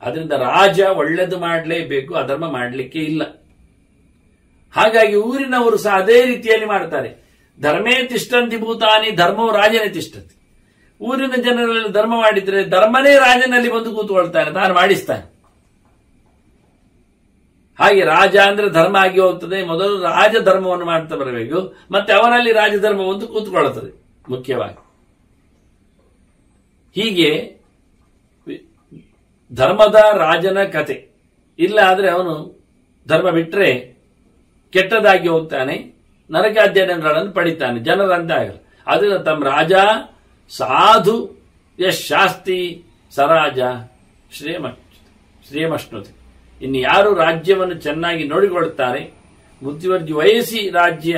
ಆದ್ರಿಂದ ರಾಜ ಒಳ್ಳೆದು ಮಾಡಲೇಬೇಕು, ಅಧರ್ಮ ಮಾಡಲಿಕ್ಕೆ ಇಲ್ಲ. ಹಾಗಾಗಿ ಊರಿನವರು ಸಹ ಅದೇ ರೀತಿಯಲ್ಲಿ ಮಾಡ್ತಾರೆ. ಧರ್ಮೇ ತಿಷ್ಟಂತಿ ಭೂತಾನಿ ಧರ್ಮವು ರಾಜನೇ ತಿಷ್ಟತಿ. ಊರಿನ ಜನರಲ್ಲಿ ಧರ್ಮ ಮಾಡಿದ್ರೆ ಧರ್ಮನೇ ರಾಜನಲ್ಲಿ ಬಂದು ಕೂತ್ಕೊಳ್ತಾನೆ, ತಾನು ಮಾಡಿಸ್ತಾನೆ. ಹಾಗೆ ರಾಜ ಅಂದ್ರೆ ಧರ್ಮ ಆಗಿ ಹೋಗ್ತದೆ. ಮೊದಲು ರಾಜ ಧರ್ಮವನ್ನು ಮಾಡ್ತಾ ಬರಬೇಕು, ಮತ್ತೆ ಅವನಲ್ಲಿ ರಾಜಧರ್ಮ ಒಂದು ಕೂತ್ಕೊಳ್ಳುತ್ತದೆ ಮುಖ್ಯವಾಗಿ. ಹೀಗೆ ಧರ್ಮದ ರಾಜನ ಕತೆ. ಇಲ್ಲ ಆದ್ರೆ ಅವನು ಧರ್ಮ ಬಿಟ್ರೆ ಕೆಟ್ಟದಾಗಿ ಹೋಗ್ತಾನೆ, ನರಕಾದ್ಯಗಳನ್ನು ಪಡಿತಾನೆ, ಜನರಂತೆ ಆಗಲ್ಲ. ಆದ್ರಿಂದ ತಮ್ಮ ರಾಜ ಸಾಧು ಯಶ್ ಶಾಸ್ತಿ ಸರಾಜ ಶ್ರೇಯಮಶ್ನುತೆ. ಇನ್ನು ಯಾರು ರಾಜ್ಯವನ್ನು ಚೆನ್ನಾಗಿ ನೋಡಿಕೊಳ್ತಾರೆ, ಮುತುವರ್ಜಿ ವಹಿಸಿ ರಾಜ್ಯ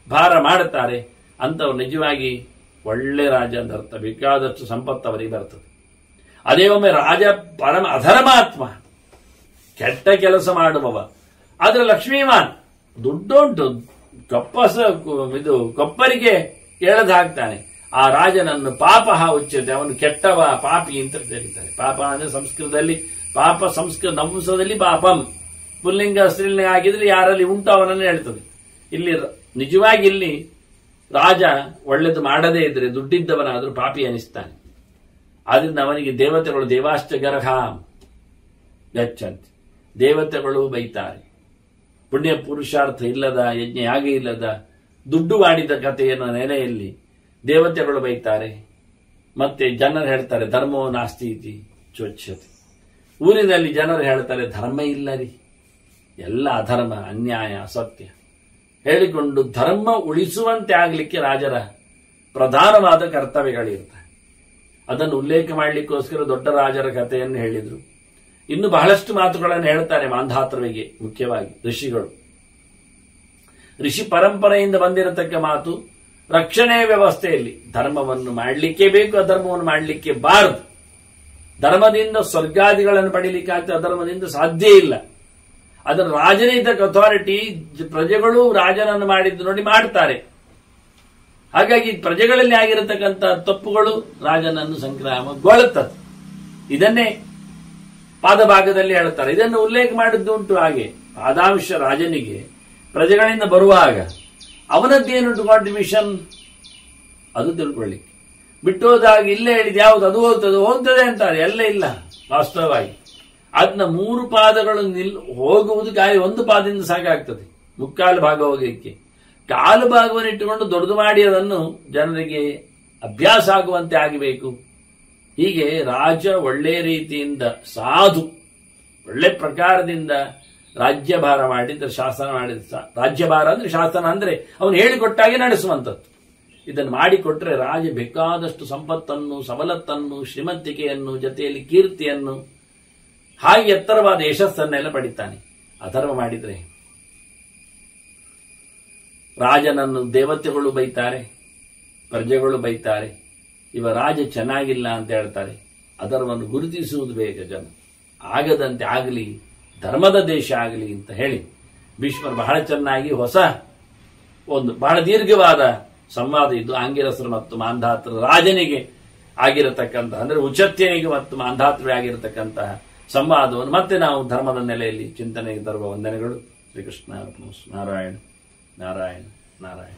ಭಾರ ಮಾಡುತ್ತಾರೆ, ಅಂತವ್ರು ನಿಜವಾಗಿ ಒಳ್ಳೆ ರಾಜ ಅಂತ ಅರ್ಥ. ಬೇಕಾದಷ್ಟು ಸಂಪತ್ತು ಅವರಿಗೆ ಬರ್ತದೆ. ಅದೇ ಒಮ್ಮೆ ರಾಜ ಪರಮ ಅಧರ್ಮಾತ್ಮ, ಕೆಟ್ಟ ಕೆಲಸ ಮಾಡುವವ, ಆದ್ರೆ ಲಕ್ಷ್ಮೀಮಾನ್, ದುಡ್ಡುಂಟು, ಕೊಪ್ಪರಿಗೆ ಎಳೆದು ಹಾಕ್ತಾನೆ. ಆ ರಾಜನನ್ನು ಪಾಪ ಉಚ್ಯತೆ, ಅವನು ಕೆಟ್ಟವ, ಪಾಪಿ ಅಂತ ಕರೀತಾರೆ. ಪಾಪ ಅಂದ್ರೆ ಸಂಸ್ಕೃತದಲ್ಲಿ ಪಾಪ, ಸಂಸ್ಕೃತ ನಪುಂಸಕದಲ್ಲಿ ಪಾಪಂ, ಪುಲ್ಲಿಂಗ ಸ್ತ್ರೀಲಿಂಗ ಆಗಿದ್ರೆ ಯಾರಲ್ಲಿ ಉಂಟು ಅವನನ್ನು ಹೇಳ್ತದೆ. ಇಲ್ಲಿ ನಿಜವಾಗಿ ಇಲ್ಲಿ ರಾಜ ಒಳ್ಳೆದು ಮಾಡದೇ ಇದ್ರೆ ದುಡ್ಡಿದ್ದವನಾದ್ರೂ ಪಾಪಿ ಅನಿಸ್ತಾನೆ. ಆದ್ರಿಂದ ಅವನಿಗೆ ದೇವತೆಗಳು ದೇವಾಶ್ಚ ಗರ್ಹಾಂ ಗಚ್ಚಂತಿ, ದೇವತೆಗಳು ಬೈತಾರೆ. ಪುಣ್ಯ ಪುರುಷಾರ್ಥ ಇಲ್ಲದ, ಯಜ್ಞ ಯಾಗ ಇಲ್ಲದ, ದುಡ್ಡು ಮಾಡಿದ ಕಥೆಯನ್ನು ನೆಲೆಯಲ್ಲಿ ದೇವತೆಗಳು ಬೈತಾರೆ. ಮತ್ತೆ ಜನರು ಹೇಳ್ತಾರೆ ಧರ್ಮೋ ನಾಸ್ತಿ ಇತಿ ಚೋಚ್ಯತೆ. ಊರಿನಲ್ಲಿ ಜನರು ಹೇಳ್ತಾರೆ ಧರ್ಮ ಇಲ್ಲ ರೀ, ಎಲ್ಲ ಅಧರ್ಮ, ಅನ್ಯಾಯ, ಅಸತ್ಯ ಹೇಳಿಕೊಂಡು ಧರ್ಮ ಉಳಿಸುವಂತೆ ಆಗಲಿಕ್ಕೆ ರಾಜರ ಪ್ರಧಾನವಾದ ಕರ್ತವ್ಯಗಳಿರ್ತವೆ. ಅದನ್ನು ಉಲ್ಲೇಖ ಮಾಡಲಿಕ್ಕೋಸ್ಕರ ದೊಡ್ಡ ರಾಜರ ಕಥೆಯನ್ನು ಹೇಳಿದ್ರು. ಇನ್ನು ಬಹಳಷ್ಟು ಮಾತುಗಳನ್ನು ಹೇಳ್ತಾರೆ ಮಾಂಧಾತೃವಿಗೆ, ಮುಖ್ಯವಾಗಿ ಋಷಿಗಳು. ಋಷಿ ಪರಂಪರೆಯಿಂದ ಬಂದಿರತಕ್ಕ ಮಾತು, ರಕ್ಷಣೆ ವ್ಯವಸ್ಥೆಯಲ್ಲಿ ಧರ್ಮವನ್ನು ಮಾಡಲಿಕ್ಕೆ ಬೇಕು, ಅಧರ್ಮವನ್ನು ಮಾಡಲಿಕ್ಕೆ ಬಾರದು. ಧರ್ಮದಿಂದ ಸ್ವರ್ಗಾದಿಗಳನ್ನು ಪಡೀಲಿಕ್ಕಾಗ್ತದೆ, ಅಧರ್ಮದಿಂದ ಸಾಧ್ಯ ಇಲ್ಲ. ಅದರ ರಾಜನೇ ಇದಕ್ಕೆ ಅಥಾರಿಟಿ, ಪ್ರಜೆಗಳು ರಾಜನನ್ನು ಮಾಡಿದ್ದು ನೋಡಿ ಮಾಡ್ತಾರೆ. ಹಾಗಾಗಿ ಪ್ರಜೆಗಳಲ್ಲಿ ಆಗಿರತಕ್ಕಂಥ ತಪ್ಪುಗಳು ರಾಜನನ್ನು ಸಂಕ್ರಮಗೊಳ್ಳುತ್ತದೆ. ಇದನ್ನೇ ಪಾದಭಾಗದಲ್ಲಿ ಹೇಳ್ತಾರೆ. ಇದನ್ನು ಉಲ್ಲೇಖ ಮಾಡಿದ್ದು ಉಂಟು. ಹಾಗೆ ಪಾದಾಂಶ ರಾಜನಿಗೆ ಪ್ರಜೆಗಳಿಂದ ಬರುವಾಗ ಅವನದ್ದೇನುಂಟು ಕಾಂಟ್ರಿಬ್ಯೂಷನ್, ಅದು ತಿಳ್ಕೊಳ್ಳಿಕ್ಕೆ. ಬಿಟ್ಟೋದಾಗ ಇಲ್ಲೇ ಹೇಳಿದ ಯಾವುದು ಅದು ಹೋಗ್ತದೆ ಅಂತಾರೆ, ಎಲ್ಲ ಇಲ್ಲ ವಾಸ್ತವವಾಗಿ. ಅದನ್ನ 3 ಪಾದಗಳು ಹೋಗುವುದು ಒಂದು ಪಾದದಿಂದ ಸಾಕಾಗ್ತದೆ, ಮುಕ್ಕಾಲು ಭಾಗ ಹೋಗಲಿಕ್ಕೆ. ಕಾಲು ಭಾಗವನ್ನು ಇಟ್ಟುಕೊಂಡು ದೊಡ್ಡದು ಮಾಡಿ ಅದನ್ನು ಜನರಿಗೆ ಅಭ್ಯಾಸ ಆಗುವಂತೆ ಆಗಬೇಕು. ಹೀಗೆ ರಾಜ ಒಳ್ಳೆ ರೀತಿಯಿಂದ ಸಾಧು ಒಳ್ಳೆ ಪ್ರಕಾರದಿಂದ ರಾಜ್ಯಭಾರ ಮಾಡಿದ್ರೆ, ಶಾಸನ ಮಾಡಿದ್ರೆ, ರಾಜ್ಯಭಾರ ಅಂದ್ರೆ ಶಾಸನ ಅಂದ್ರೆ ಅವನು ಹೇಳಿಕೊಟ್ಟಾಗೆ ನಡೆಸುವಂಥದ್ದು. ಇದನ್ನು ಮಾಡಿಕೊಟ್ರೆ ರಾಜ ಬೇಕಾದಷ್ಟು ಸಂಪತ್ತನ್ನು, ಸವಲತ್ತನ್ನು, ಶ್ರೀಮಂತಿಕೆಯನ್ನು, ಜೊತೆಯಲ್ಲಿ ಕೀರ್ತಿಯನ್ನು, ಹಾಗೆ ಎತ್ತರವಾದ ಯಶಸ್ಸನ್ನೆಲ್ಲ ಪಡಿತಾನೆ. ಅಧರ್ಮ ಮಾಡಿದ್ರೆ ರಾಜನನ್ನು ದೇವತೆಗಳು ಬೈತಾರೆ, ಪ್ರಜೆಗಳು ಬೈತಾರೆ, ಇವ ರಾಜ ಚೆನ್ನಾಗಿಲ್ಲ ಅಂತ ಹೇಳ್ತಾರೆ. ಅಧರ್ಮವನ್ನು ಗುರುತಿಸುವುದು ಬೇಗ ಜನ, ಆಗದಂತೆ ಆಗಲಿ, ಧರ್ಮದ ದೇಶ ಆಗಲಿ ಅಂತ ಹೇಳಿ ಭೀಷ್ಮರು ಬಹಳ ಚೆನ್ನಾಗಿ ಹೊಸ ಒಂದು ಬಹಳ ದೀರ್ಘವಾದ ಸಂವಾದ ಇದು. ಆಂಗಿರಸರು ಮತ್ತು ಮಾಂಧಾತೃ ರಾಜನಿಗೆ ಆಗಿರತಕ್ಕಂಥ, ಅಂದ್ರೆ ಉಚತ್ಯನಿಗೆ ಮತ್ತು ಮಾಂಧಾತೃ ಆಗಿರತಕ್ಕಂತಹ ಸಂವಾದವನ್ನು ಮತ್ತೆ ನಾವು ಧರ್ಮದ ನೆಲೆಯಲ್ಲಿ ಚಿಂತನೆಗೆ ತರುವ ವಂದನೆಗಳು. ಶ್ರೀಕೃಷ್ಣ ನಾರಾಯಣ ನಾರಾಯಣ ನಾರಾಯಣ.